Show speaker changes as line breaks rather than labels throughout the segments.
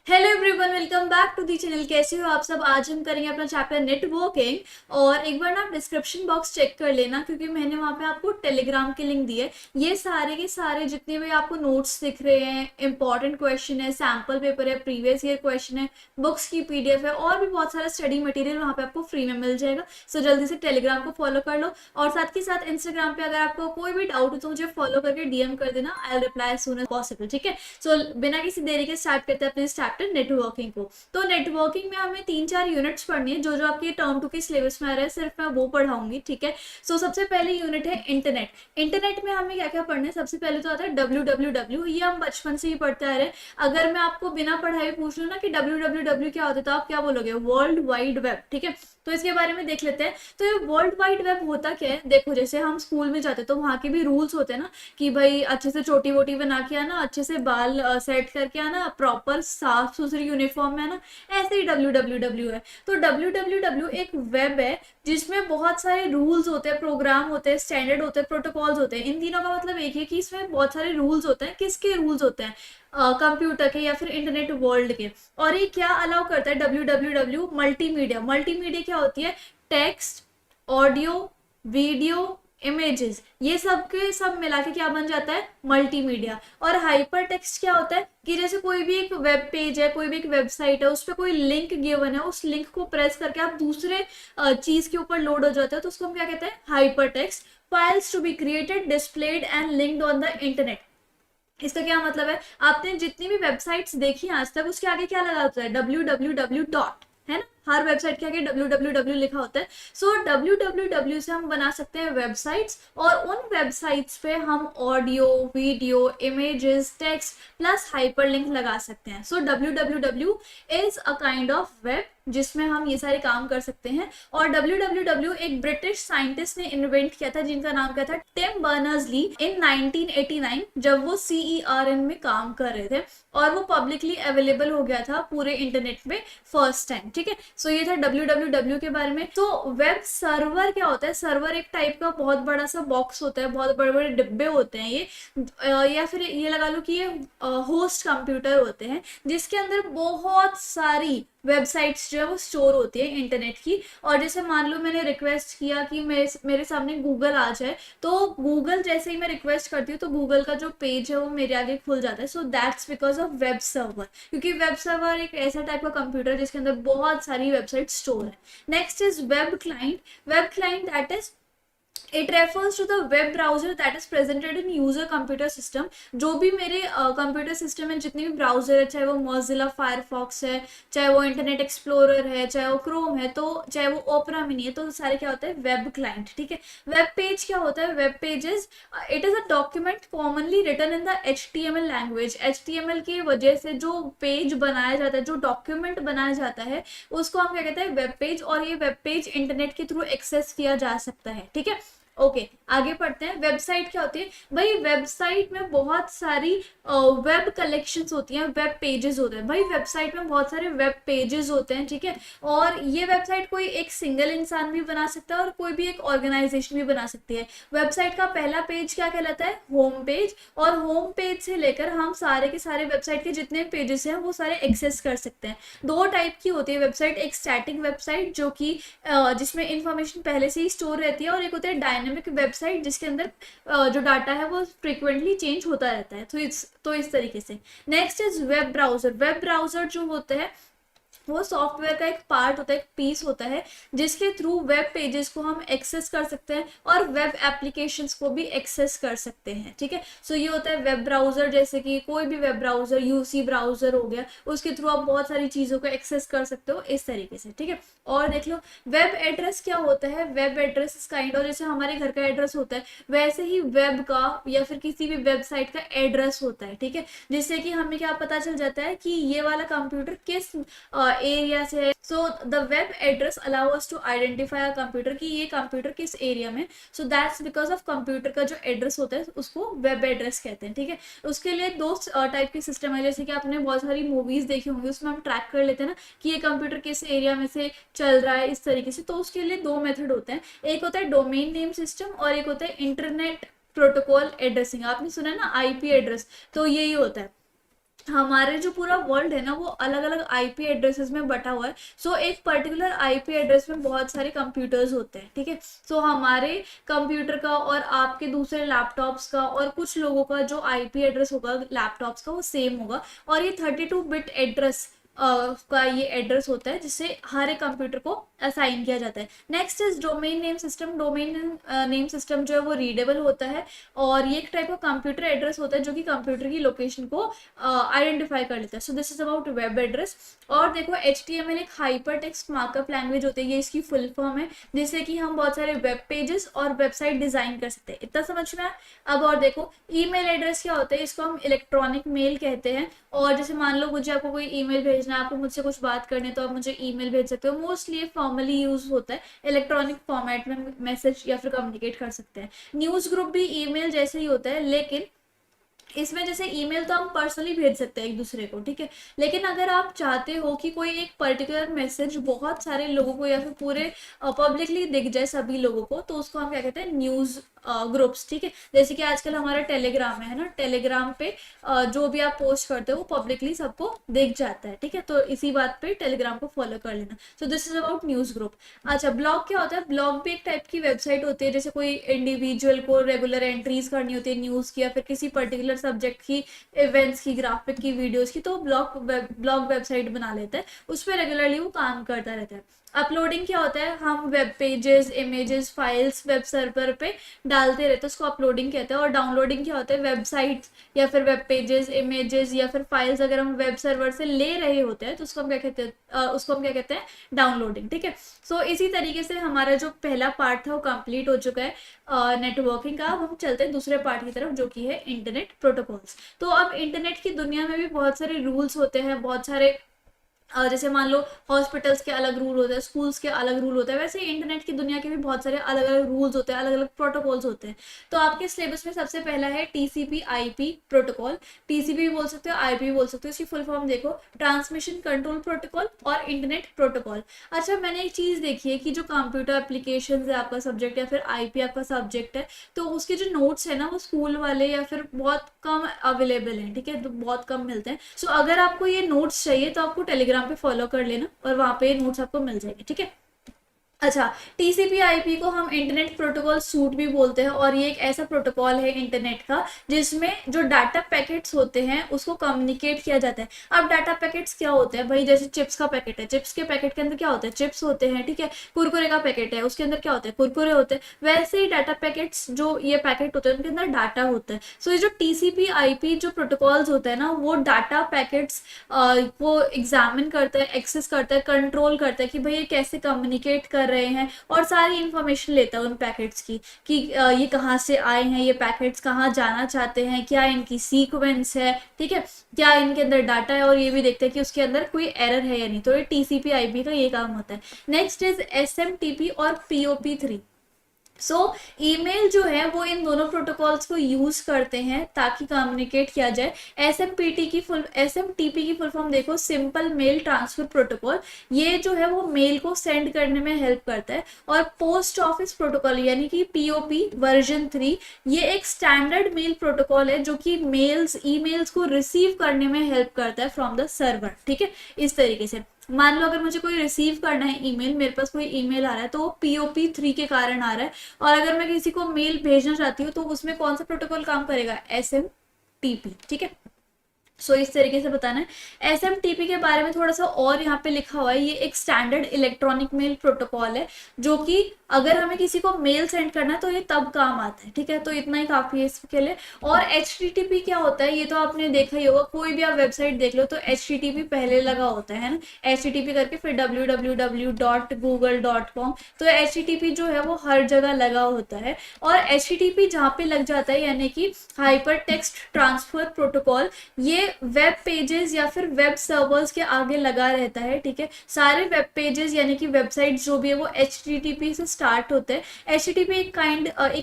Hello everyone, welcome back to the channel. कैसे हो आप सब। आज हम करेंगे अपना चैप्टर नेटवर्किंग। और एक बार ना आप डिस्क्रिप्शन बॉक्स चेक कर लेना, क्योंकि मैंने वहाँ पे आपको टेलीग्राम की लिंक दी है। ये सारे के सारे जितने भी आपको नोट्स दिख रहे हैं, इंपॉर्टेंट क्वेश्चन है, सैम्पल पेपर है, प्रीवियस ईयर क्वेश्चन है, बुक्स की पीडीएफ है और भी बहुत सारा स्टडी मटेरियल वहाँ पे आपको फ्री में मिल जाएगा। सो जल्दी से टेलीग्राम को फॉलो कर लो। और साथ के साथ इंस्टाग्राम पे अगर आपको कोई भी डाउट हो तो मुझे फॉलो करके डीएम कर देना। I will reply as soon as possible. ठीक है। सो बिना किसी देरी के स्टार्ट करते हैं अपने चैप्टर नेटवर्किंग को। तो नेटवर्किंग में हमें 3-4 यूनिट्स पढ़नी है, जो जो आपके टर्म 2 के सिलेबस में आ रहा है, सिर्फ मैं वो पढ़ाऊंगी। ठीक है। सो सबसे पहले यूनिट है इंटरनेट। इंटरनेट में हमें क्या क्या पढ़ना है। सबसे पहले तो आता है www। ये हम बचपन से ही पढ़ते आ रहे हैं। अगर मैं आपको बिना पढ़ाई पूछ लूँ ना कि www क्या होता है, तो आप क्या बोलोगे? World wide web. ठीक है। तो इसके बारे में देख लेते हैं। तो ये वर्ल्ड वाइड वेब होता क्या है। देखो, जैसे हम स्कूल में जाते हैं तो वहाँ के भी रूल्स होते हैं ना, कि भाई अच्छे से चोटी वोटी बना के आना, अच्छे से बाल सेट करके आना, प्रॉपर साफ सुथरी यूनिफॉर्म में आना। ऐसे ही www है। तो www एक वेब है जिसमें बहुत सारे रूल्स होते हैं, प्रोग्राम होते हैं, स्टैंडर्ड होते हैं, प्रोटोकॉल्स होते हैं। इन तीनों का मतलब एक है कि इसमें बहुत सारे रूल्स होते हैं। किसके रूल्स होते हैं? कंप्यूटर के या फिर इंटरनेट वर्ल्ड के। और ये क्या अलाउ करता है www? मल्टीमीडिया। मल्टीमीडिया क्या होती है? टेक्स्ट, ऑडियो, वीडियो, इमेजेस, ये सब के सब मिला के क्या बन जाता है? मल्टीमीडिया। और हाइपर टेक्स्ट क्या होता है कि जैसे कोई भी एक वेब पेज है, कोई भी एक वेबसाइट है, उस पर कोई लिंक गिवन है, उस लिंक को प्रेस करके आप दूसरे चीज के ऊपर लोड हो जाते हो, तो उसको हम क्या कहते हैं? Hyper text. Files to be created, displayed and linked on the internet. इसका क्या मतलब है? आपने जितनी भी वेबसाइट्स देखी आज तक, उसके आगे क्या लगा होता है? www डॉट, है ना। हर वेबसाइट के आगे www लिखा होता है। सो www से हम बना सकते हैं वेबसाइट्स, और उन वेबसाइट्स पे हम audio, video, images, text plus hyperlink लगा सकते हैं। सो www is a kind of web जिसमें हम ये सारे काम कर सकते हैं। और www एक ब्रिटिश साइंटिस्ट ने इन्वेंट किया था, जिनका नाम क्या था? टिम बर्नर्स ली, इन 1989, जब वो CERN में काम कर रहे थे। और वो पब्लिकली अवेलेबल हो गया था पूरे इंटरनेट में फर्स्ट टाइम। ठीक है। सो ये था www के बारे में। तो वेब सर्वर क्या होता है? सर्वर एक टाइप का बहुत बड़ा सा बॉक्स होता है, बहुत बड़े बड़े डिब्बे होते हैं ये। या फिर ये लगा लो कि ये होस्ट कंप्यूटर होते हैं, जिसके अंदर बहुत सारी वेबसाइट्स जो है वो स्टोर होती है इंटरनेट की। और जैसे मान लो मैंने रिक्वेस्ट किया कि मेरे सामने गूगल आ जाए, तो गूगल जैसे ही मैं रिक्वेस्ट करती हूँ तो गूगल का जो पेज है वो मेरे आगे खुल जाता है। सो that's because of web server, क्योंकि वेब सर्वर एक ऐसा टाइप का कंप्यूटर है जिसके अंदर बहुत सारी वेबसाइट स्टोर है। Next is web client. Web client that is, it refers to the web browser that is presented in user computer system. जो भी मेरे कंप्यूटर सिस्टम में जितने भी ब्राउजर है, चाहे वो मोजिला फायरफॉक्स है, चाहे वो इंटरनेट एक्सप्लोरर है, चाहे वो क्रोम है, तो चाहे वो ओपरा मिनी है, तो सारे क्या होता है? Web client. ठीक है। वेब पेज क्या होता है? Web pages, it is a document commonly written in the HTML language. HTML की वजह से जो पेज बनाया जाता है, जो डॉक्यूमेंट बनाया जाता है, उसको हम क्या कहते हैं? Web page. और ये वेब पेज इंटरनेट के थ्रू एक्सेस किया जा सकता है। ठीक है। ओके, आगे पढ़ते हैं। वेबसाइट क्या होती है भाई? वेबसाइट में बहुत सारी वेब कलेक्शंस होती हैं, वेब पेजेस होते हैं भाई। वेबसाइट में बहुत सारे वेब पेजेस होते हैं। ठीक है। और ये वेबसाइट कोई एक सिंगल इंसान भी बना सकता है और कोई भी एक ऑर्गेनाइजेशन भी बना सकती है। वेबसाइट का पहला पेज क्या कहलाता है? Home page. और होम पेज से लेकर हम सारे के सारे वेबसाइट के जितने पेजेस हैं वो सारे एक्सेस कर सकते हैं। दो टाइप की होती है वेबसाइट। एक स्टैटिक वेबसाइट, जो कि जिसमें इंफॉर्मेशन पहले से ही स्टोर रहती है, और एक होता है डायनेमिक वेबसाइट, जिसके अंदर जो डाटा है वो फ्रिक्वेंटली चेंज होता रहता है। तो इस तरीके से। Next is web browser. Web browser जो होता है वो सॉफ्टवेयर का एक पार्ट होता है, एक पीस होता है, जिसके थ्रू वेब पेजेस को हम एक्सेस कर सकते हैं और वेब एप्लीकेशंस को भी एक्सेस कर सकते हैं। ठीक है। सो ये होता है वेब ब्राउजर। जैसे कि कोई भी वेब ब्राउजर, UC ब्राउजर हो गया, उसके थ्रू आप बहुत सारी चीज़ों को एक्सेस कर सकते हो इस तरीके से। ठीक है। और देख लो, वेब एड्रेस क्या होता है? वेब एड्रेस इस काइंड ऑफ, जैसे हमारे घर का एड्रेस होता है, वैसे ही वेब का या फिर किसी भी वेबसाइट का एड्रेस होता है। ठीक है। जिससे कि हमें क्या पता चल जाता है कि ये वाला कंप्यूटर किस एरिया से है। So the web address allow us to identify a computer, कि ये कंप्यूटर किस एरिया में। So that's because of computer का जो एड्रेस होता है उसको वेब एड्रेस कहते हैं। ठीक है। उसके लिए दो टाइप के सिस्टम है। जैसे कि आपने बहुत सारी मूवीज देखी होंगी, उसमें हम ट्रैक कर लेते हैं ना कि ये कंप्यूटर किस एरिया में से चल रहा है, इस तरीके से। तो उसके लिए दो मेथड होते हैं। एक होता है डोमेन नेम सिस्टम और एक होता है इंटरनेट प्रोटोकॉल एड्रेसिंग। आपने सुना है ना IP एड्रेस, तो यही होता है। हमारे जो पूरा वर्ल्ड है ना वो अलग अलग आईपी एड्रेसेस में बटा हुआ है। सो एक पर्टिकुलर आईपी एड्रेस में बहुत सारे कंप्यूटर्स होते हैं, ठीक है। सो हमारे कंप्यूटर का और आपके दूसरे लैपटॉप्स का और कुछ लोगों का जो आईपी एड्रेस होगा लैपटॉप्स का वो सेम होगा, और ये 32 बिट एड्रेस का ये एड्रेस होता है जिससे हर एक कंप्यूटर को असाइन किया जाता है। Next is domain name system. Domain name system जो है वो रीडेबल होता है, और ये एक टाइप का कंप्यूटर एड्रेस होता है जो कि कंप्यूटर की लोकेशन को आइडेंटिफाई कर लेता है। So this is about web address. और देखो HTML एक हाइपर टेक्स्ट मार्कअप लैंग्वेज होती है, ये इसकी फुल फॉर्म है, जिससे कि हम बहुत सारे वेब पेजेस और वेबसाइट डिजाइन कर सकते हैं। इतना समझ में आया। अब और देखो ईमेल एड्रेस क्या होता है, इसको हम इलेक्ट्रॉनिक मेल कहते हैं। और जैसे मान लो मुझे आपको कोई ईमेल भेजना है, आपको मुझसे कुछ बात करनी है, तो आप मुझे ईमेल भेज सकते हो। मोस्टली फॉर्मली यूज होता है, इलेक्ट्रॉनिक फॉर्मेट में मैसेज या फिर कम्युनिकेट कर सकते हैं। न्यूज ग्रुप भी ईमेल जैसे ही होता है, लेकिन इसमें जैसे ईमेल तो हम पर्सनली भेज सकते हैं एक दूसरे को, ठीक है। लेकिन अगर आप चाहते हो कि कोई एक पर्टिकुलर मैसेज बहुत सारे लोगों को या फिर पूरे पब्लिकली दिख जाए सभी लोगों को, तो उसको हम क्या कहते हैं, न्यूज ग्रुप्स, ठीक है। जैसे कि आजकल हमारा टेलीग्राम है ना, टेलीग्राम पे जो भी आप पोस्ट करते हो वो पब्लिकली सबको दिख जाता है, ठीक है। तो इसी बात पे टेलीग्राम को फॉलो कर लेना। So this is about news group. अच्छा, ब्लॉग क्या होता है? ब्लॉग भी एक टाइप की वेबसाइट होती है, जैसे कोई इंडिविजुअल को रेगुलर एंट्रीज करनी होती है न्यूज की या फिर किसी पर्टिकुलर सब्जेक्ट की, इवेंट्स की, ग्राफिक की, वीडियोस की, तो ब्लॉग वेबसाइट बना लेता है, उस पर रेगुलरली वो काम करता रहता है। अपलोडिंग क्या होता है? हम web pages, images, files web server पे डालते रहते हैं, उसको अपलोडिंग कहते हैं। और डाउनलोडिंग क्या होता है? वेबसाइट्स या फिर वेब पेजेस, इमेजेस या फिर फाइल्स अगर हम वेब सर्वर से ले रहे होते हैं तो उसको हम क्या कहते हैं, उसको हम क्या कहते हैं, डाउनलोडिंग, ठीक है। सो इसी तरीके से हमारा जो पहला पार्ट था वो कंप्लीट हो चुका है नेटवर्किंग का। अब हम चलते हैं दूसरे पार्ट की तरफ, जो कि है इंटरनेट प्रोटोकॉल्स। तो अब इंटरनेट की दुनिया में भी बहुत सारे रूल्स होते हैं, बहुत सारे जैसे मान लो हॉस्पिटल्स के अलग रूल होते हैं, स्कूल्स के अलग रूल होते हैं, वैसे इंटरनेट की दुनिया के भी बहुत सारे अलग अलग रूल्स होते हैं, अलग अलग प्रोटोकॉल्स होते हैं। तो आपके सिलेबस में सबसे पहला है TCP/IP प्रोटोकॉल। TCP भी बोल सकते हो, IP भी बोल सकते हो। इसकी फुल फॉर्म देखो, ट्रांसमिशन कंट्रोल प्रोटोकॉल और इंटरनेट प्रोटोकॉल। अच्छा, मैंने एक चीज देखी है कि जो कंप्यूटर एप्लीकेशन है आपका सब्जेक्ट या फिर IP आपका सब्जेक्ट है, तो उसके जो नोट्स है ना वो स्कूल वाले या फिर बहुत कम अवेलेबल हैं, ठीक है, तो बहुत कम मिलते हैं। सो अगर आपको ये नोट्स चाहिए तो आपको टेलीग्राम पे फॉलो कर लेना और वहां पे नोट्स आपको मिल जाएंगे, ठीक है। अच्छा, TCP/IP को हम इंटरनेट प्रोटोकॉल सूट भी बोलते हैं, और ये एक ऐसा प्रोटोकॉल है इंटरनेट का जिसमें जो डाटा पैकेट्स होते हैं उसको कम्युनिकेट किया जाता है। अब डाटा पैकेट्स क्या होते हैं भाई? जैसे चिप्स का पैकेट है, चिप्स के पैकेट के अंदर क्या होता है? चिप्स होते हैं, ठीक है। कुरकुरे का पैकेट है, उसके अंदर क्या होता है? कुरकुरे होते हैं। वैसे ही डाटा पैकेट्स, जो ये पैकेट होते हैं उनके अंदर डाटा होता है। सो ये जो TCP/IP जो प्रोटोकॉल्स होते हैं ना, वो डाटा पैकेट्स वो एग्जामिन करता है, एक्सेस करता है, कंट्रोल करता है कि भाई ये कैसे कम्युनिकेट कर रहे हैं, और सारी इंफॉर्मेशन लेता है उन पैकेट्स की कि ये कहाँ से आए हैं, ये पैकेट्स कहाँ जाना चाहते हैं, क्या इनकी सीक्वेंस है, ठीक है, क्या इनके अंदर डाटा है, और ये भी देखते हैं कि उसके अंदर कोई एरर है या नहीं। तो ये TCP/IP का ये काम होता है। नेक्स्ट इज SMTP और POP3। सो ईमेल जो है वो इन दोनों प्रोटोकॉल्स को यूज करते हैं ताकि कम्युनिकेट किया जाए। SMTP की फुल फॉर्म देखो, सिंपल मेल ट्रांसफर प्रोटोकॉल। ये जो है वो मेल को सेंड करने में हेल्प करता है। और पोस्ट ऑफिस प्रोटोकॉल यानी कि POP वर्जन 3, ये एक स्टैंडर्ड मेल प्रोटोकॉल है जो कि ईमेल्स को रिसीव करने में हेल्प करता है फ्रॉम द सर्वर, ठीक है। इस तरीके से मान लो अगर मुझे कोई रिसीव करना है ईमेल, मेरे पास कोई ईमेल आ रहा है तो वो POP3 के कारण आ रहा है। और अगर मैं किसी को मेल भेजना चाहती हूँ तो उसमें कौन सा प्रोटोकॉल काम करेगा? SMTP, ठीक है। सो इस तरीके से बताना है। SMTP के बारे में थोड़ा सा और यहाँ पे लिखा हुआ है, ये एक स्टैंडर्ड इलेक्ट्रॉनिक मेल प्रोटोकॉल है जो कि अगर हमें किसी को मेल सेंड करना है तो ये तब काम आता है, ठीक है। तो इतना ही काफी है इसके लिए। और HTTP क्या होता है ये तो आपने देखा ही होगा, कोई भी आप वेबसाइट देख लो तो HTTP पहले लगा होता है ना, HTTP करके फिर www.google.com। तो HTTP जो है वो हर जगह लगा होता है। और HTTP जहाँ पे लग जाता है यानी कि हाइपर टेक्स्ट ट्रांसफर प्रोटोकॉल, ये वेब पेजेस या फिर वेब सर्वर्स के आगे लगा रहता है, ठीक है। सारे वेब पेजेस यानी कि वेबसाइट जो भी है वो HTTP से स्टार्ट होते हैं। HTTP एक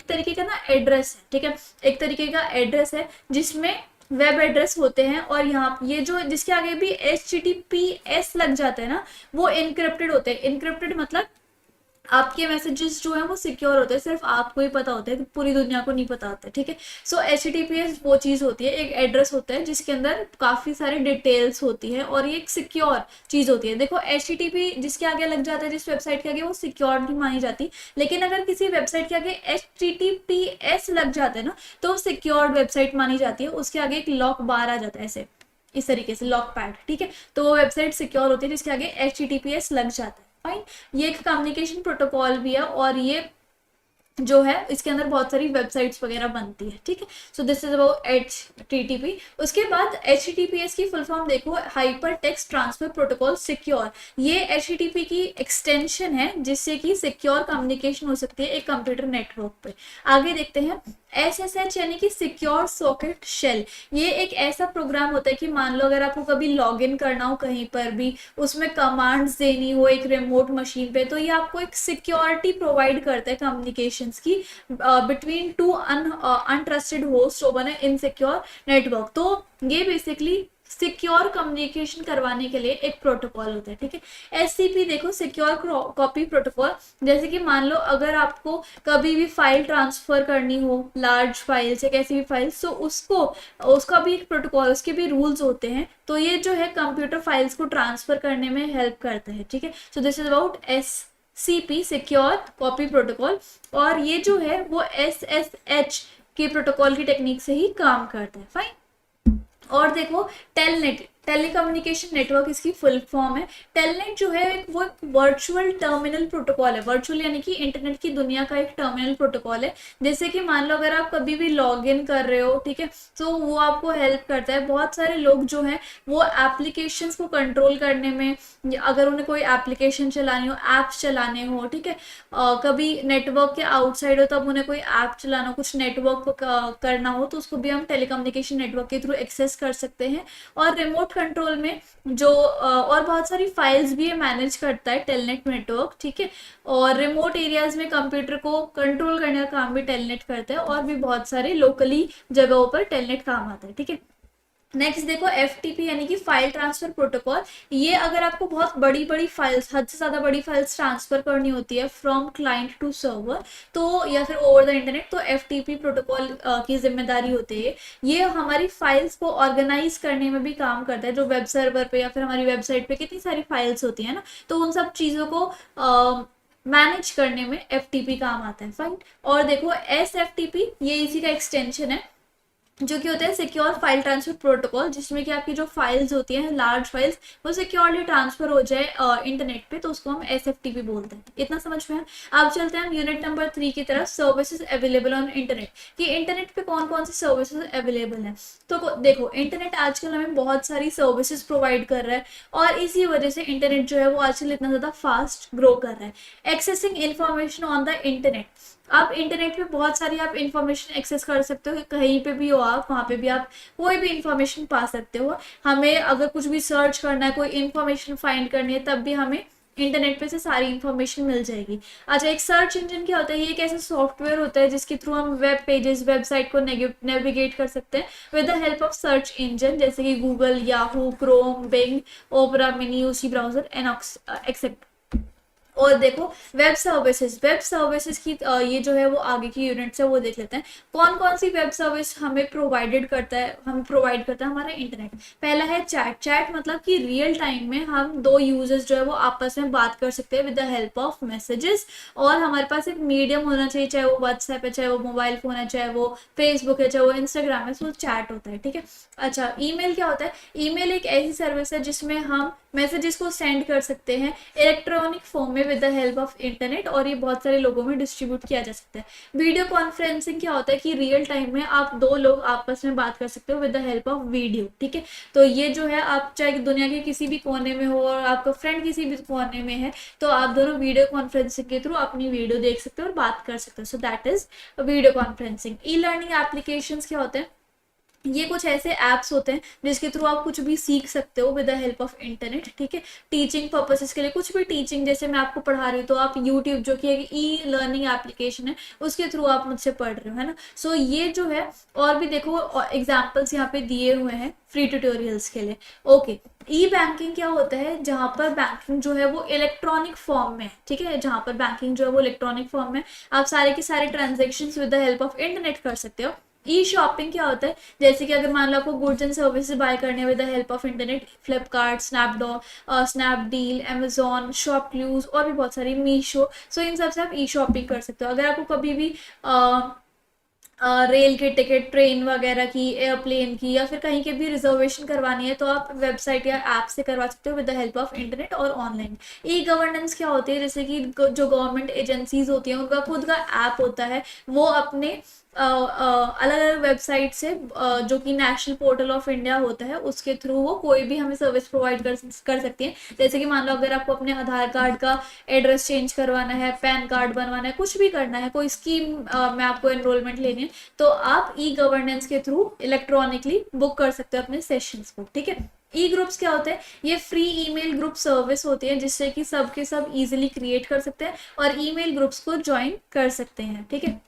तरीके का ना एड्रेस है, ठीक है, एक तरीके का एड्रेस है जिसमें वेब एड्रेस होते हैं, और यहाँ ये जो जिसके आगे भी HTTPS लग जाता है ना, वो इनक्रिप्टेड होते हैं। इनक्रिप्टेड मतलब आपके मैसेजेस जो है वो सिक्योर होते हैं, सिर्फ आपको ही पता होता है, पूरी दुनिया को नहीं पता होता है, ठीक है। सो HTTPS वो चीज़ होती है, एक एड्रेस होता है जिसके अंदर काफ़ी सारी डिटेल्स होती है और ये एक सिक्योर चीज़ होती है। देखो HTTP जिसके आगे लग जाता है, जिस वेबसाइट के आगे, वो सिक्योर नहीं मानी जाती, लेकिन अगर किसी वेबसाइट के आगे HTTPS लग जाता है ना, तो सिक्योर वेबसाइट मानी जाती है, उसके आगे एक लॉक बार आ जाता है ऐसे, इस तरीके से लॉक पैड, ठीक है। तो वो वेबसाइट सिक्योर होती है जिसके आगे HTTPS लग जाता है, फाइन। ये एक कम्युनिकेशन प्रोटोकॉल भी है और ये जो है इसके अंदर बहुत सारी वेबसाइट्स वगैरह बनती है, ठीक है। So this is about HTTP। उसके बाद HTTPS की फुल फॉर्म देखो, hyper text transfer protocol secure. ये HTTP की एक्सटेंशन है जिससे कि सिक्योर कम्युनिकेशन हो सकती है एक कंप्यूटर नेटवर्क पे। आगे देखते हैं SSH यानी कि सिक्योर सॉकेट शेल। ये एक ऐसा प्रोग्राम होता है कि मान लो अगर आपको कभी लॉग इन करना हो कहीं पर भी, उसमें कमांड्स देनी हो एक रिमोट मशीन पे, तो ये आपको एक सिक्योरिटी प्रोवाइड करता है कम्युनिकेशंस की between two untrusted host over a insecure network. तो ये बेसिकली सिक्योर कम्युनिकेशन करवाने के लिए एक प्रोटोकॉल होता है, ठीक है। SCP देखो, सिक्योर कॉपी प्रोटोकॉल। जैसे कि मान लो अगर आपको कभी भी फाइल ट्रांसफर करनी हो, लार्ज फाइल्स या कैसी भी फाइल्स, तो उसका भी एक प्रोटोकॉल, उसके भी रूल्स होते हैं। तो ये जो है कंप्यूटर फाइल्स को ट्रांसफर करने में हेल्प करता है, ठीक है। So this is about SCP, secure copy protocol. और ये जो है वो SSH के प्रोटोकॉल की टेक्निक से ही काम करता है, फाइन। और देखो टेलनेट, टेलीकम्युनिकेशन नेटवर्क इसकी फुल फॉर्म है। टेलनेट जो है वो एक वर्चुअल टर्मिनल प्रोटोकॉल है। वर्चुअल यानी कि इंटरनेट की दुनिया का एक टर्मिनल प्रोटोकॉल है। जैसे कि मान लो अगर आप कभी भी लॉग इन कर रहे हो, ठीक है, तो वो आपको हेल्प करता है। बहुत सारे लोग जो हैं वो एप्लीकेशंस को कंट्रोल करने में, अगर उन्हें कोई एप्लीकेशन चलानी हो, ऐप्स चलाने हो, ठीक है, कभी नेटवर्क के आउटसाइड हो तब उन्हें कोई ऐप चलाना हो, कुछ नेटवर्क करना हो, तो उसको भी हम टेलीकम्युनिकेशन नेटवर्क के थ्रू एक्सेस कर सकते हैं। और रिमोट कंट्रोल में जो और बहुत सारी फाइल्स भी ये मैनेज करता है टेलनेट नेटवर्क, ठीक है। और रिमोट एरियाज में कंप्यूटर को कंट्रोल करने का काम भी टेलनेट करता है, और भी बहुत सारे लोकली जगहों पर टेलनेट काम आता है, ठीक है। नेक्स्ट देखो FTP यानी कि फाइल ट्रांसफर प्रोटोकॉल। ये अगर आपको बहुत बड़ी बड़ी फाइल्स, हद से ज़्यादा बड़ी फाइल्स ट्रांसफर करनी होती है फ्रॉम क्लाइंट टू सर्वर, तो या फिर ओवर द इंटरनेट, तो FTP प्रोटोकॉल की जिम्मेदारी होती है। ये हमारी फाइल्स को ऑर्गेनाइज करने में भी काम करता है। जो वेब सर्वर पे या फिर हमारी वेबसाइट पे कितनी सारी फाइल्स होती है ना, तो उन सब चीज़ों को मैनेज करने में FTP काम आता है, फाइन। और देखो SFTP, ये इसी का एक्सटेंशन है, जो कि होता है सिक्योर फाइल ट्रांसफर प्रोटोकॉल, जिसमें कि आपकी जो फाइल्स होती हैं, लार्ज फाइल्स, वो सिक्योरली ट्रांसफर हो जाए इंटरनेट पे, तो उसको हम SFTP बोलते हैं। इतना समझ में है। अब चलते हैं हम यूनिट नंबर 3 की तरफ, सर्विसेज अवेलेबल ऑन इंटरनेट, कि इंटरनेट पे कौन कौन सी सर्विसेज अवेलेबल हैं। तो देखो इंटरनेट आजकल हमें बहुत सारी सर्विसेज प्रोवाइड कर रहा है, और इसी वजह से इंटरनेट जो है वो आजकल इतना ज़्यादा फास्ट ग्रो कर रहा है। Accessing information on the internet, आप इंटरनेट पे बहुत सारी आप इंफॉर्मेशन एक्सेस कर सकते हो, कहीं पे भी हो आप, वहाँ पे भी आप कोई भी इंफॉर्मेशन पा सकते हो। हमें अगर कुछ भी सर्च करना है, कोई इंफॉर्मेशन फाइंड करनी है, तब भी हमें इंटरनेट पे से सारी इंफॉर्मेशन मिल जाएगी। अच्छा, एक सर्च इंजन क्या होता है? ये एक ऐसा सॉफ्टवेयर होता है जिसके थ्रू हम वेब पेजेस, वेबसाइट को नेविगेट कर सकते हैं with the help of search engine, जैसे कि Google, Yahoo, Chrome, Bing, Opera mini, UC browser and except. और देखो वेब सर्विसेज की ये जो है वो आगे की यूनिट्स है, वो देख लेते हैं। कौन कौन सी वेब सर्विस हमें प्रोवाइड करता है हमारा इंटरनेट। पहला है चैट। चैट मतलब कि रियल टाइम में हम दो यूजर्स जो है वो आपस में बात कर सकते हैं with the help of messages, और हमारे पास एक मीडियम होना चाहिए, चाहे वो व्हाट्सएप है, चाहे वो मोबाइल फोन है, चाहे वो फेसबुक है, चाहे वो इंस्टाग्राम है, सो चैट होता है, ठीक है। अच्छा, ईमेल क्या होता है? ईमेल एक ऐसी सर्विस है जिसमें हम मैसेजेस को सेंड कर सकते हैं इलेक्ट्रॉनिक फॉर्म में with the help of internet, और ये बहुत सारे लोगों में डिस्ट्रीब्यूट किया जा सकता है। वीडियो कॉन्फ्रेंसिंग क्या होता है? कि रियल टाइम में आप दो लोग आपस में बात कर सकते हो with the help of video, ठीक है। तो ये जो है, आप चाहे दुनिया के किसी भी कोने में हो और आपका फ्रेंड किसी भी कोने में है, तो आप दोनों वीडियो कॉन्फ्रेंसिंग के थ्रू अपनी वीडियो देख सकते हो और बात कर सकते हो। So that is video conferencing. E learning applications क्या होते हैं? ये कुछ ऐसे ऐप्स होते हैं जिसके थ्रू आप कुछ भी सीख सकते हो with the help of internet, ठीक है। टीचिंग पर्पसेस के लिए कुछ भी टीचिंग, जैसे मैं आपको पढ़ा रही हूँ तो आप यूट्यूब जो कि एक ई लर्निंग एप्लीकेशन है उसके थ्रू आप मुझसे पढ़ रहे हो, है ना। सो ये जो है, और भी देखो एग्जाम्पल्स यहाँ पे दिए हुए हैं फ्री ट्यूटोरियल्स के लिए। ओके, ई बैंकिंग क्या होता है, जहाँ पर बैंकिंग जो है वो इलेक्ट्रॉनिक फॉर्म में है, ठीक है। जहाँ पर बैंकिंग जो है वो इलेक्ट्रॉनिक फॉर्म में, आप सारे के सारे transaction with the help of internet कर सकते हो। ई शॉपिंग क्या होता है, जैसे कि अगर मान लो आपको गुड्स एंड सर्विसेज बाय करने with the help of internet, Flipkart, Snapdeal, Amazon, ShopClues और भी बहुत सारी, मीशो, सो इन सब से आप ई शॉपिंग कर सकते हो। अगर आपको कभी भी रेल की टिकट, ट्रेन वगैरह की, एयरप्लेन की, या फिर कहीं के भी रिजर्वेशन करवानी है तो आप वेबसाइट या ऐप से करवा सकते हो with the help of internet और ऑनलाइन। ई गवर्नेंस क्या होती है, जैसे कि जो गवर्नमेंट एजेंसीज होती हैं उनका खुद का ऐप होता है, वो अपने अलग अलग वेबसाइट से जो कि नेशनल पोर्टल ऑफ इंडिया होता है उसके थ्रू वो कोई भी हमें सर्विस प्रोवाइड कर सकती है। जैसे कि मान लो अगर आपको अपने आधार कार्ड का एड्रेस चेंज करवाना है, पैन कार्ड बनवाना है, कुछ भी करना है, कोई स्कीम में आपको एनरोलमेंट लेनी है, तो आप ई गवर्नेंस के थ्रू इलेक्ट्रॉनिकली बुक कर सकते हो अपने सेशंस को, ठीक है। ई ग्रुप्स क्या होते हैं, ये फ्री ईमेल ग्रुप सर्विस होती है जिससे कि सब के सब इजीली क्रिएट कर सकते हैं और ईमेल ग्रुप्स को ज्वाइन कर सकते हैं, ठीक है।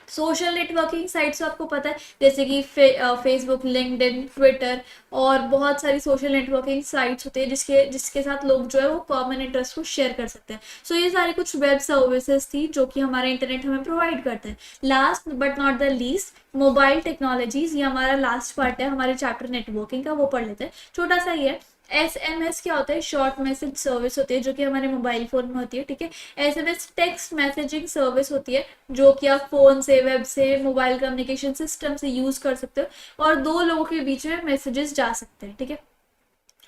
सोशल नेटवर्किंग साइट्स तो आपको पता है, जैसे कि फेसबुक, लिंक्डइन, ट्विटर और बहुत सारी सोशल नेटवर्किंग साइट्स होते हैं जिसके जिसके साथ लोग जो है वो कॉमन इंटरेस्ट को शेयर कर सकते हैं। सो ये सारी कुछ वेब सर्विसेज थी जो कि हमारे इंटरनेट हमें प्रोवाइड करते हैं। Last but not the least, mobile technologies, ये हमारा लास्ट पार्ट है हमारे चैप्टर नेटवर्किंग का, वो पढ़ लेते हैं, छोटा सा ही है। SMS क्या होता है, शॉर्ट मैसेज सर्विस होती है जो कि हमारे मोबाइल फोन में होती है, ठीक है। SMS टेक्स्ट मैसेजिंग सर्विस होती है जो कि आप फोन से, वेब से, मोबाइल कम्युनिकेशन सिस्टम से यूज कर सकते हो और दो लोगों के बीच में मैसेजेस जा सकते हैं, ठीक है।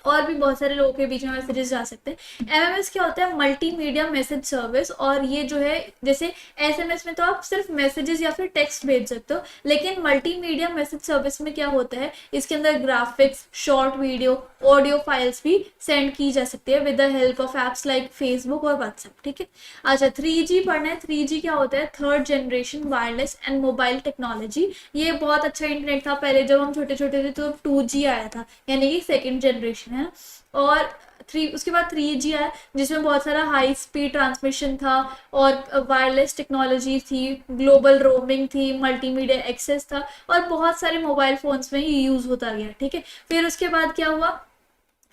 और भी बहुत सारे लोगों के बीच में मैसेजेस जा सकते हैं। MMS क्या होता है, मल्टीमीडिया मैसेज सर्विस, और ये जो है जैसे SMS में तो आप सिर्फ मैसेजेस या फिर टेक्स्ट भेज सकते हो, लेकिन मल्टीमीडिया मैसेज सर्विस में क्या होता है, इसके अंदर graphics, short video, audio files भी सेंड की जा सकती है with the help of apps like Facebook और व्हाट्सएप, ठीक है। अच्छा, 3G पढ़ना है। 3G क्या होता है, third generation wireless and mobile technology. ये बहुत अच्छा इंटरनेट था पहले जब हम छोटे छोटे थे, तो 2G आया था, यानी कि सेकेंड जनरेशन है। और उसके बाद 3G आया जिसमें बहुत सारा हाई स्पीड ट्रांसमिशन था और वायरलेस टेक्नोलॉजी थी, ग्लोबल रोमिंग थी, मल्टीमीडिया एक्सेस था और बहुत सारे मोबाइल फोन्स में ही यूज होता गया, ठीक है। फिर उसके बाद क्या हुआ,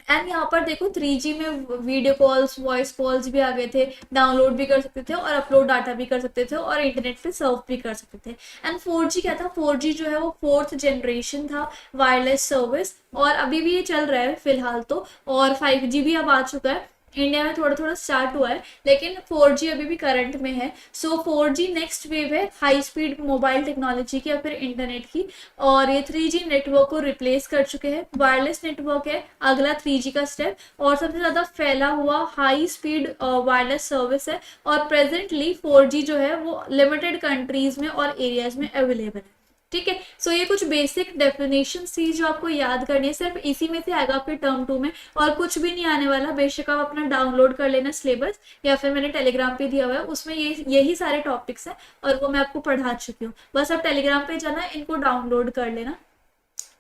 एंड यहाँ पर देखो 3G में वीडियो कॉल्स, वॉइस कॉल्स भी आ गए थे, डाउनलोड भी कर सकते थे और अपलोड डाटा भी कर सकते थे और इंटरनेट पे सर्व भी कर सकते थे। एंड 4G क्या था, 4G जो है वो फोर्थ जनरेशन था वायरलेस सर्विस, और अभी भी ये चल रहा है फिलहाल तो, और 5G भी अब आ चुका है, इंडिया में थोड़ा थोड़ा स्टार्ट हुआ है, लेकिन 4G अभी भी करंट में है। सो 4G नेक्स्ट वेव है हाई स्पीड मोबाइल टेक्नोलॉजी की या फिर इंटरनेट की, और ये 3G नेटवर्क को रिप्लेस कर चुके हैं। वायरलेस नेटवर्क है अगला 3G का स्टेप, और सबसे ज़्यादा फैला हुआ हाई स्पीड वायरलेस सर्विस है, और प्रेजेंटली 4G जो है वो लिमिटेड कंट्रीज में और एरियाज में अवेलेबल है, ठीक है। सो ये कुछ बेसिक डेफिनेशन थी जो आपको याद करनी है, सिर्फ इसी में से आएगा आपके टर्म 2 में, और कुछ भी नहीं आने वाला। बेशक आप अपना डाउनलोड कर लेना सिलेबस, या फिर मैंने टेलीग्राम पे दिया हुआ है, उसमें यही सारे टॉपिक्स हैं और वो मैं आपको पढ़ा चुकी हूँ। बस आप टेलीग्राम पे जाना, इनको डाउनलोड कर लेना,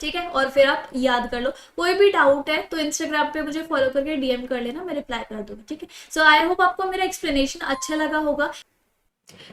ठीक है, और फिर आप याद कर लो। कोई भी डाउट है तो इंस्टाग्राम पे मुझे फॉलो करके DM कर लेना, मैं रिप्लाई कर दूंगी, ठीक है। सो आई होप आपको मेरा एक्सप्लेनेशन अच्छा लगा होगा।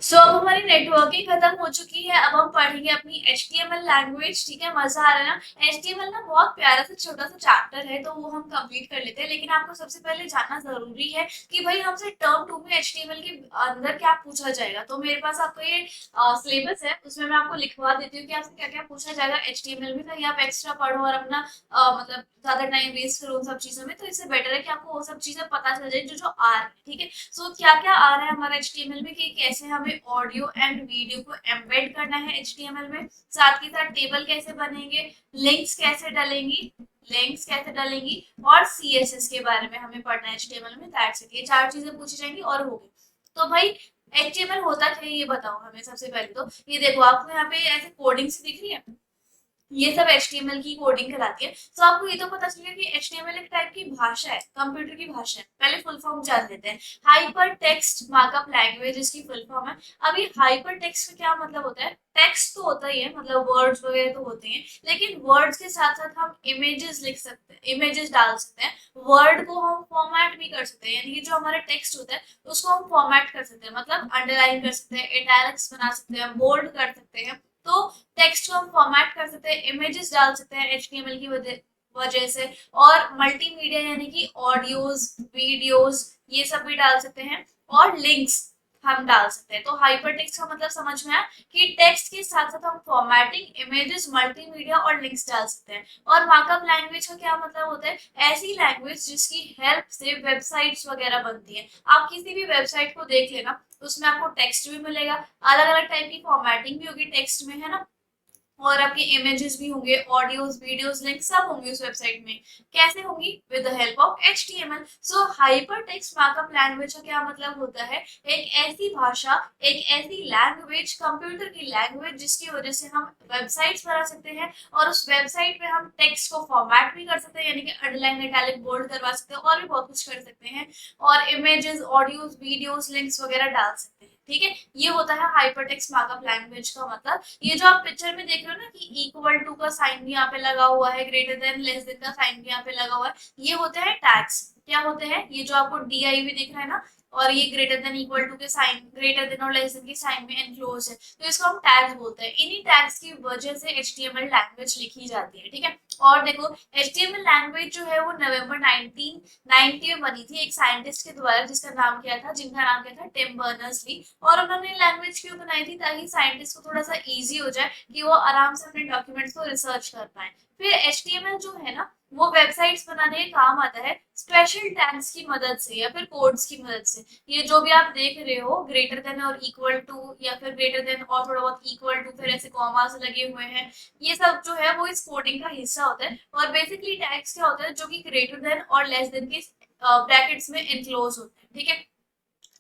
सो अब हमारी नेटवर्किंग खत्म हो चुकी है, अब हम पढ़ेंगे अपनी HTML लैंग्वेज, ठीक है। मजा आ रहा है ना। HTML ना बहुत प्यारा सा छोटा सा चैप्टर है, तो वो हम कंप्लीट कर लेते हैं, लेकिन आपको सबसे पहले जानना जरूरी है कि भाई हमसे टर्म 2 में HTML के अंदर क्या पूछा जाएगा। तो मेरे पास आपको ये सिलेबस है, उसमें मैं आपको लिखवा देती हूँ कि आपसे क्या क्या पूछा जाएगा HTML में, ताकि आप एक्स्ट्रा पढ़ो और अपना मतलब ज्यादा टाइम वेस्ट करो उन सब चीजों में। तो इससे बेटर है कि आपको वो सब चीजें पता चल जाए जो जो आ रही है, ठीक है। सो क्या क्या आ रहा है हमारा HTML में, कि कैसे हमें ऑडियो एंड वीडियो को एम्बेड करना है HTML में, साथ के साथ टेबल कैसे बनेंगे, लिंक्स कैसे डलेंगी और CSS के बारे में हमें पढ़ना है HTML में। दैट्स इट, ये 4 चीजें पूछी जाएंगी और होगी। तो भाई HTML होता क्या है ये बताओ हमें। सबसे पहले तो ये देखो, आपको यहाँ पे ऐसे कोडिंग दिख रही है, ये सब HTML की कोडिंग कहलाती है। तो आपको ये तो पता चल गया कि HTML एक टाइप की भाषा है, कंप्यूटर की भाषा है। पहले फुल फॉर्म जान लेते हैं। हाइपर टेक्स्ट मार्कअप लैंग्वेज इसकी फुल फॉर्म है। अब ये हाइपर टेक्स्ट का क्या मतलब होता है? टेक्स्ट तो होता ही है, मतलब वर्ड्स वगैरह तो होते हैं, लेकिन वर्ड्स के साथ साथ हम इमेजेस लिख सकते हैं, इमेजेस डाल सकते हैं, वर्ड को हम फॉर्मेट भी कर सकते हैं, यानी कि जो हमारा टेक्स्ट होता है उसको हम फॉर्मेट कर सकते हैं, मतलब अंडरलाइन कर सकते हैं, इटैलिक्स बना सकते हैं, बोल्ड कर सकते हैं। तो टेक्स्ट को हम फॉर्मेट कर सकते हैं, इमेजेस डाल सकते हैं HTML की वजह से, और मल्टीमीडिया यानी कि ऑडियोज, वीडियोस, ये सब भी डाल सकते हैं, और लिंक्स हम डाल सकते हैं। तो हाइपर टेक्स्ट का मतलब समझ में आया कि टेक्स्ट के साथ साथ हम फॉर्मेटिंग, इमेजेस, मल्टीमीडिया और लिंक्स डाल सकते हैं। और मार्कअप लैंग्वेज का क्या मतलब होता है? ऐसी लैंग्वेज जिसकी हेल्प से वेबसाइट्स वगैरह बनती है। आप किसी भी वेबसाइट को देख लेना, उसमें आपको टेक्स्ट भी मिलेगा, अलग अलग टाइप की फॉर्मेटिंग भी होगी टेक्स्ट में, है ना, और आपके इमेजेस भी होंगे, ऑडियोज, वीडियोस, लिंक सब होंगे उस वेबसाइट में। कैसे होंगी? With the help of HTML। So hyper text markup language का क्या मतलब होता है? एक ऐसी भाषा, एक ऐसी लैंग्वेज, कंप्यूटर की लैंग्वेज जिसकी वजह से हम वेबसाइट्स बना सकते हैं, और उस वेबसाइट पे हम टेक्स्ट को फॉर्मेट भी कर सकते हैं, यानी कि अंडरलाइन, इटैलिक, बोल्ड करवा सकते हैं, और भी बहुत कुछ कर सकते हैं, और इमेजेस, ऑडियोज, वीडियोस, लिंक्स वगैरह डाल सकते हैं। ठीक है, ये होता है हाइपरटेक्स्ट मार्कअप लैंग्वेज का मतलब। ये जो आप पिक्चर में देख रहे हो ना कि इक्वल टू का साइन भी यहाँ पे लगा हुआ है, ग्रेटर देन, लेस देन का साइन भी यहाँ पे लगा हुआ है, ये होते हैं टैग्स। क्या होते हैं? ये जो आपको DI भी दिख रहा है ना, और ये ग्रेटर देन, इक्वल टू के साइन, ग्रेटर देन और लेस देन के साइन में एनक्लोज है, तो इसको हम टैग्स बोलते हैं। इन्हीं टैग्स की वजह से HTML लैंग्वेज लिखी जाती है। ठीक है, और देखो HTML लैंग्वेज जो है वो नवंबर 1990 में बनी थी एक साइंटिस्ट के द्वारा, जिसका नाम क्या था, जिनका नाम क्या था, टिम बर्नर्स ली। और उन्होंने लैंग्वेज क्यों बनाई थी? ताकि साइंटिस्ट को थोड़ा सा इजी हो जाए कि वो आराम से अपने डॉक्यूमेंट्स को रिसर्च कर पाए। फिर HTML जो है ना, वो वेबसाइट्स बनाने के काम आता है स्पेशल टैग्स की मदद से या फिर कोड्स की मदद से। ये जो भी आप देख रहे हो, ग्रेटर देन और इक्वल टू, या फिर ग्रेटर देन और थोड़ा बहुत इक्वल टू, फिर ऐसे कॉमास लगे हुए हैं, ये सब जो है वो इस कोडिंग का हिस्सा होता है। और बेसिकली टैग्स क्या होता है? जो कि ग्रेटर देन और लेस देन के ब्रैकेट्स में इनक्लोज होते हैं। ठीक है,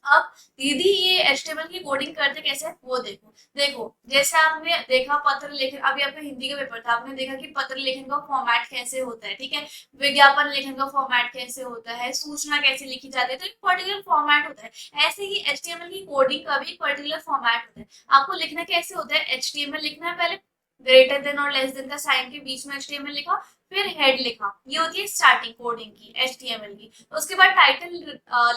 अब दीदी ये HTML की कोडिंग करते कैसे है वो देखो। देखो, जैसे आपने देखा पत्र लेखन, अभी आपका हिंदी का पेपर था, आपने देखा कि पत्र लेखन का फॉर्मेट कैसे होता है। ठीक है, विज्ञापन लेखन का फॉर्मेट कैसे होता है, सूचना कैसे लिखी जाती है, तो एक पर्टिकुलर फॉर्मेट होता है। ऐसे ही HTML की कोडिंग का भी एक पर्टिकुलर फॉर्मेट होता है। आपको लिखना कैसे होता है? HTML लिखना है, पहले ग्रेटर देन और लेस देन का साइन के बीच में HTML लिखा, फिर हेड लिखा, ये होती है स्टार्टिंग कोडिंग की HTML की। उसके बाद टाइटल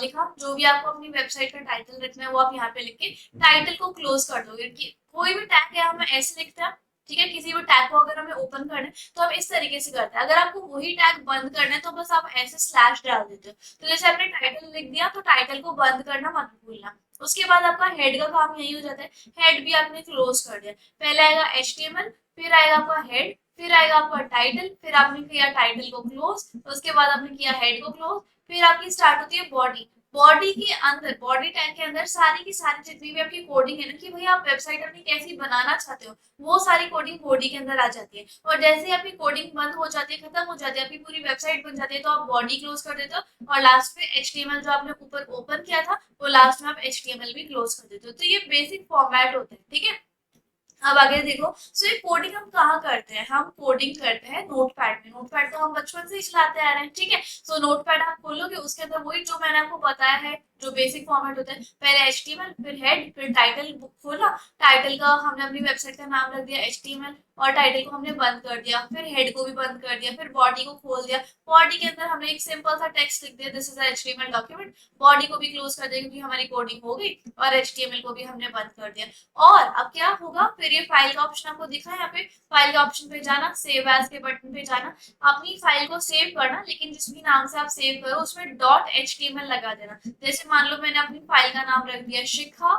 लिखा, जो भी आपको अपनी वेबसाइट का टाइटल रखना है वो आप यहाँ पे लिख के टाइटल को क्लोज कर दोगे। कि कोई भी टैग है हमें ऐसे लिखते हैं। ठीक है, किसी भी टैग को अगर हमें ओपन करना है तो हम इस तरीके से करते हैं। अगर आपको वही टैग बंद करना है तो बस आप ऐसे स्लैश डाल देते हो। तो जैसे आपने टाइटल लिख दिया, तो टाइटल को बंद करना मत भूलना। उसके बाद आपका हेड का काम यही हो जाता है, हेड भी आपने क्लोज कर दिया। पहले आएगा HTML, फिर आएगा आपका हेड, फिर आएगा आपका टाइटल, फिर आपने किया टाइटल को क्लोज, उसके बाद आपने किया हेड को क्लोज, फिर आपकी स्टार्ट होती है बॉडी। बॉडी के अंदर, बॉडी टैग के अंदर सारी की सारी जितनी भी आपकी कोडिंग है ना, कि भाई आप वेबसाइट अपनी कैसी बनाना चाहते हो, वो सारी कोडिंग बॉडी के अंदर आ जाती है। और जैसे ही आपकी कोडिंग बंद हो जाती है, खत्म हो जाती है, आपकी पूरी वेबसाइट बन जाती है, तो आप बॉडी क्लोज कर देते हो, और लास्ट में HTML जो आपने ऊपर ओपन किया था, वो लास्ट में आप HTML भी क्लोज कर देते हो। तो ये बेसिक फॉर्मेट होता है। ठीक है, अब आगे देखो। सो ये कोडिंग हम कहाँ करते हैं? हम कोडिंग करते हैं नोटपैड में। नोटपैड तो हम बचपन से ही चलाते आ रहे हैं। ठीक है, सो नोटपैड आप खोलोगे, उसके अंदर वही जो मैंने आपको बताया है, जो बेसिक फॉर्मेट होता है, पहले HTML, फिर हेड, फिर टाइटल खोला, टाइटल का हमने अपनी वेबसाइट का नाम रख दिया HTML, और टाइटल को हमने बंद कर दिया, फिर हेड को भी बंद कर दिया, फिर बॉडी को खोल दिया। बॉडी के अंदर हमने एक सिंपल सा टेक्स्ट लिख दिया, this is HTML document. Body को भी क्लोज कर दिया क्योंकि हमारी कोडिंग हो गई, और HTML को भी हमने बंद कर दिया। और अब क्या होगा? फिर ये फाइल का ऑप्शन आपको दिखा है यहाँ पे, फाइल का ऑप्शन पे जाना, सेव एज के बटन पे जाना, अपनी फाइल को सेव करना, लेकिन जिस भी नाम से आप सेव करो उसमें .html लगा देना। जैसे मान लो मैंने अपनी फाइल का नाम रख दिया शिखा,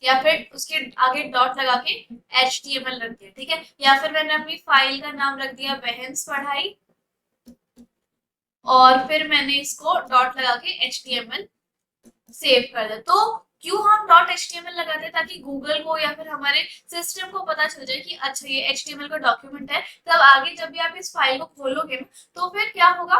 या फिर उसके आगे डॉट लगा के HTML रख दिया। ठीक है, या फिर मैंने अपनी फाइल का नाम रख दिया बहन्स पढ़ाई, और फिर मैंने इसको डॉट लगा के HTML सेव कर दे। तो क्यों हम .html लगाते हैं? ताकि गूगल को या फिर हमारे सिस्टम को पता चल जाए कि अच्छा ये HTML का डॉक्यूमेंट है। तब आगे जब भी आप इस फाइल को खोलोगे ना, तो फिर क्या होगा?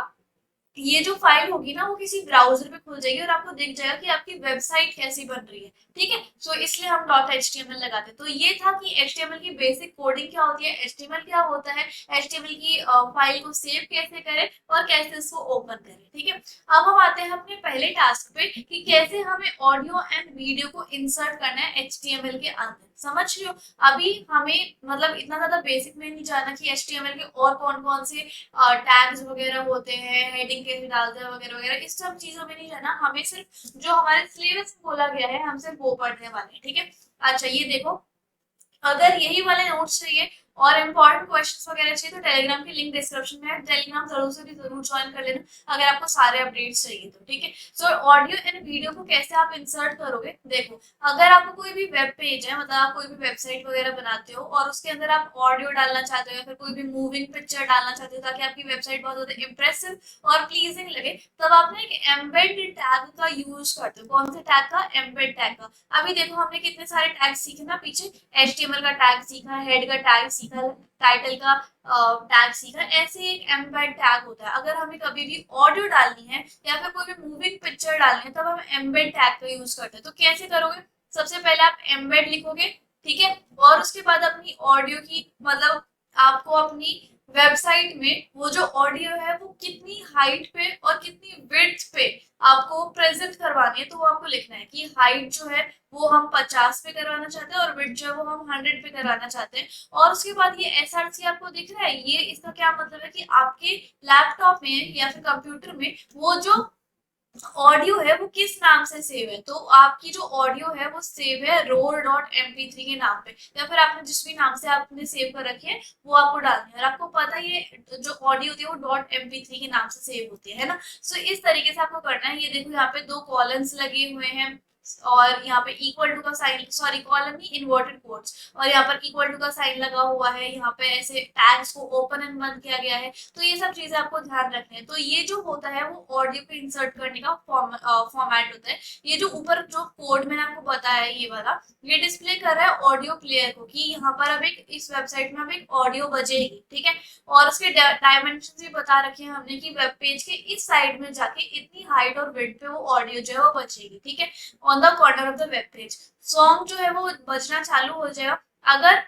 ये जो फाइल होगी ना वो किसी ब्राउजर पे खुल जाएगी और आपको दिख जाएगा कि आपकी वेबसाइट कैसी बन रही है, ठीक है। सो इसलिए हम .html लगाते हैं। तो ये था कि HTML की बेसिक कोडिंग क्या होती है, HTML क्या होता है, HTML की फाइल को सेव कैसे करें और कैसे इसको ओपन करें, ठीक है। अब हम आते हैं अपने पहले टास्क पे कि कैसे हमें ऑडियो एंड वीडियो को इंसर्ट करना है HTML के अंदर। समझ रहे हो, अभी हमें मतलब इतना ज्यादा बेसिक में नहीं जाना कि HTML के और कौन कौन से टैग्स वगैरह होते हैं, हेडिंग कैसे डालते हैं वगैरह वगैरह, इस सब चीजों में नहीं जाना। हमें सिर्फ जो हमारे सिलेबस में बोला गया है हम सिर्फ वो पढ़ने वाले हैं, ठीक है। अच्छा ये देखो, अगर यही वाले नोट्स चाहिए और इम्पोर्टेंट क्वेश्चंस वगैरह चाहिए तो टेलीग्राम की लिंक डिस्क्रिप्शन में है, टेलीग्राम जरूर से भी जरूर ज्वाइन कर लेना अगर आपको सारे अपडेट्स चाहिए तो, ठीक है। सो ऑडियो एंड वीडियो को कैसे आप इंसर्ट करोगे, देखो अगर आपको कोई भी वेब पेज है, मतलब आप कोई भी वेबसाइट वगैरह बनाते हो और उसके अंदर आप ऑडियो डालना चाहते हो या फिर कोई भी मूविंग पिक्चर डालना चाहते हो ताकि आपकी वेबसाइट बहुत ज्यादा इंप्रेसिव और प्लीजिंग लगे, तब आप ना एक एम्बेड टैग का यूज करते हो। कौन से टैग का, एम्बेड टैग का। अभी देखो हमने कितने सारे टैग सीखे ना पीछे, HTML का टैग सीखा, हेड का टैग सीखा, टाइटल का टैग सीखा, ऐसे एक एम्बेड टैग होता है। अगर हमें कभी भी ऑडियो डालनी है या फिर कोई भी मूविंग पिक्चर डालनी है तब हम एम्बेड टैग का यूज करते हैं। तो कैसे करोगे, सबसे पहले आप एम्बेड लिखोगे, ठीक है, और उसके बाद अपनी ऑडियो की मतलब आपको अपनी वेबसाइट में वो जो ऑडियो है वो कितनी हाइट पे और कितनी विड्थ पे आपको प्रेजेंट करवानी है, तो वो आपको लिखना है कि हाइट जो है वो हम 50 पे करवाना चाहते हैं और विड्थ जो है वो हम 100 पे करवाना चाहते हैं। और उसके बाद ये SRC आपको दिख रहा है, ये इसका क्या मतलब है कि आपके लैपटॉप में या फिर कंप्यूटर में वो जो ऑडियो है वो किस नाम से सेव है। तो आपकी जो ऑडियो है वो सेव है roar.mp3 के नाम पे, या फिर आपने जिस भी नाम से आपने सेव कर रखी है वो आपको डालनी है। और आपको पता है ये जो ऑडियो होती है वो .mp3 के नाम से सेव होती है ना। सो इस तरीके से आपको करना है। ये देखो यहाँ पे 2 कॉलम्स लगे हुए हैं और यहाँ पे इक्वल टू का साइन, सॉरी कॉलम नहीं, इन्वर्टेड कोट्स, और यहाँ पर इक्वल टू का साइन लगा हुआ है। यहाँ पे ऐसे टैग्स को ओपन एंड बंद किया गया है। तो ये सब चीजें आपको ध्यान रखनी है। तो ये जो होता है वो ऑडियो को इंसर्ट करने का फॉर्मेट होता है। ये जो ऊपर जो कोड मैंने आपको बताया है ये वाला, ये डिस्प्ले कर रहा है ऑडियो प्लेयर को कि यहाँ पर अब एक इस वेबसाइट में अब एक ऑडियो बजेगी, ठीक है। और उसके डायमेंशन भी बता रखे हैं हमने कि वेब पेज के इस साइड में जाके इतनी हाइट और विड्थ पे वो ऑडियो जो है वो बचेगी, ठीक है, on the corner of the web page. Song जो है वो बजना चालू हो जाएगा, अगर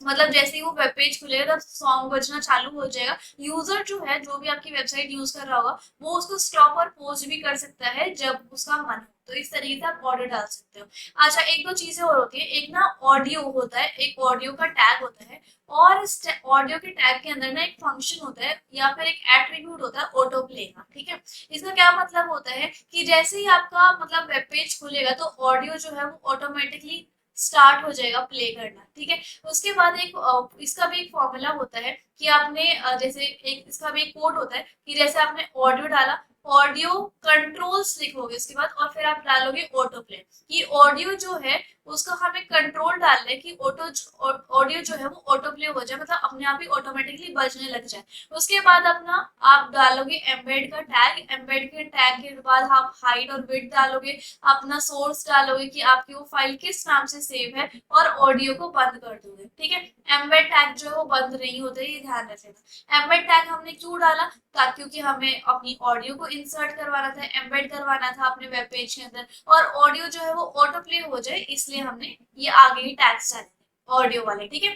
मतलब जैसे ही वो वेब पेज खुलेगा तब सॉन्ग बजना चालू हो जाएगा। यूजर जो है, जो भी आपकी वेबसाइट यूज कर रहा होगा, वो उसको स्टॉप और पोज भी कर सकता है जब उसका मन हो। तो इस तरीके से आप ऑडियो डाल सकते हो। अच्छा एक दो चीजें और होती है, एक ना ऑडियो होता है, एक ऑडियो का टैग होता है, और इस ऑडियो के टैग के अंदर ना एक फंक्शन होता है या फिर एक एट्रीब्यूट होता है ऑटो प्ले का, ठीक है। इसका क्या मतलब होता है कि जैसे ही आपका मतलब वेब पेज खुलेगा तो ऑडियो जो है वो ऑटोमेटिकली स्टार्ट हो जाएगा प्ले करना, ठीक है। उसके बाद एक इसका भी एक फॉर्मूला होता है कि आपने जैसे एक इसका भी एक कोड होता है कि जैसे आपने ऑडियो डाला, ऑडियो कंट्रोल्स लिखोगे उसके बाद और फिर आप डालोगे ऑटो प्ले। कि ऑडियो जो है उसका हमें कंट्रोल डालना है कि ऑडियो जो है वो ऑटो प्ले हो जाए, मतलब अपने आप ही ऑटोमेटिकली बजने लग जाए। उसके बाद अपना आप डालोगे एम्बेड का टैग, एम्बेड के टैग के बाद आप हाइट और विड्थ डालोगे, अपना सोर्स डालोगे कि आपकी वो फाइल किस नाम से सेव है और ऑडियो को बंद कर दोगे, ठीक है। एम्बेड टैग जो है वो बंद नहीं होते, ये ध्यान रखना। एम्बेड टैग हमने क्यों डाला, क्योंकि हमें अपनी ऑडियो को इंसर्ट करवाना था, एम्बेड करवाना था अपने वेब पेज के अंदर, और ऑडियो जो है वो ऑटो प्ले हो जाए, इसलिए हमने ये आगे ही टैग्स डाले ऑडियो वाले, ठीक है।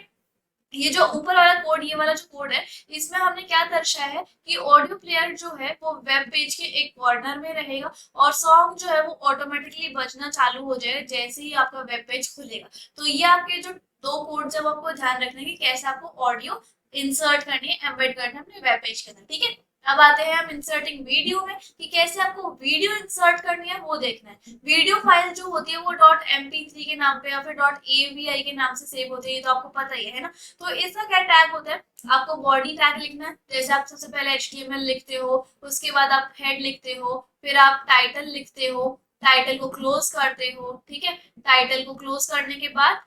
ये जो ऊपर वाला कोड, ये वाला जो कोड है, इसमें हमने क्या दर्शाया है कि ऑडियो प्लेयर जो है वो वेब पेज के एक कॉर्नर में रहेगा और सॉन्ग जो है वो ऑटोमेटिकली बजना चालू हो जाएगा जैसे ही आपका वेब पेज खुलेगा। तो ये आपके जो 2 कोड जब आपको ध्यान रखने की कैसे आपको ऑडियो इंसर्ट करनी है, एम्बेड करना है अपने वेब पेज के अंदर, ठीक है। अब आते हैं हम इंसर्टिंग वीडियो में कि कैसे आपको वीडियो इंसर्ट करनी है वो देखना है। वीडियो फाइल जो होती है वो .mp3 के नाम पे या फिर .avi के नाम से सेव होती है, ये तो आपको पता ही है ना। तो इसका क्या टैग होता है, आपको बॉडी टैग लिखना है, जैसे आप सबसे पहले HTML लिखते हो, उसके बाद आप हेड लिखते हो, फिर आप टाइटल लिखते हो, टाइटल को क्लोज करते हो, ठीक है। टाइटल को क्लोज करने के बाद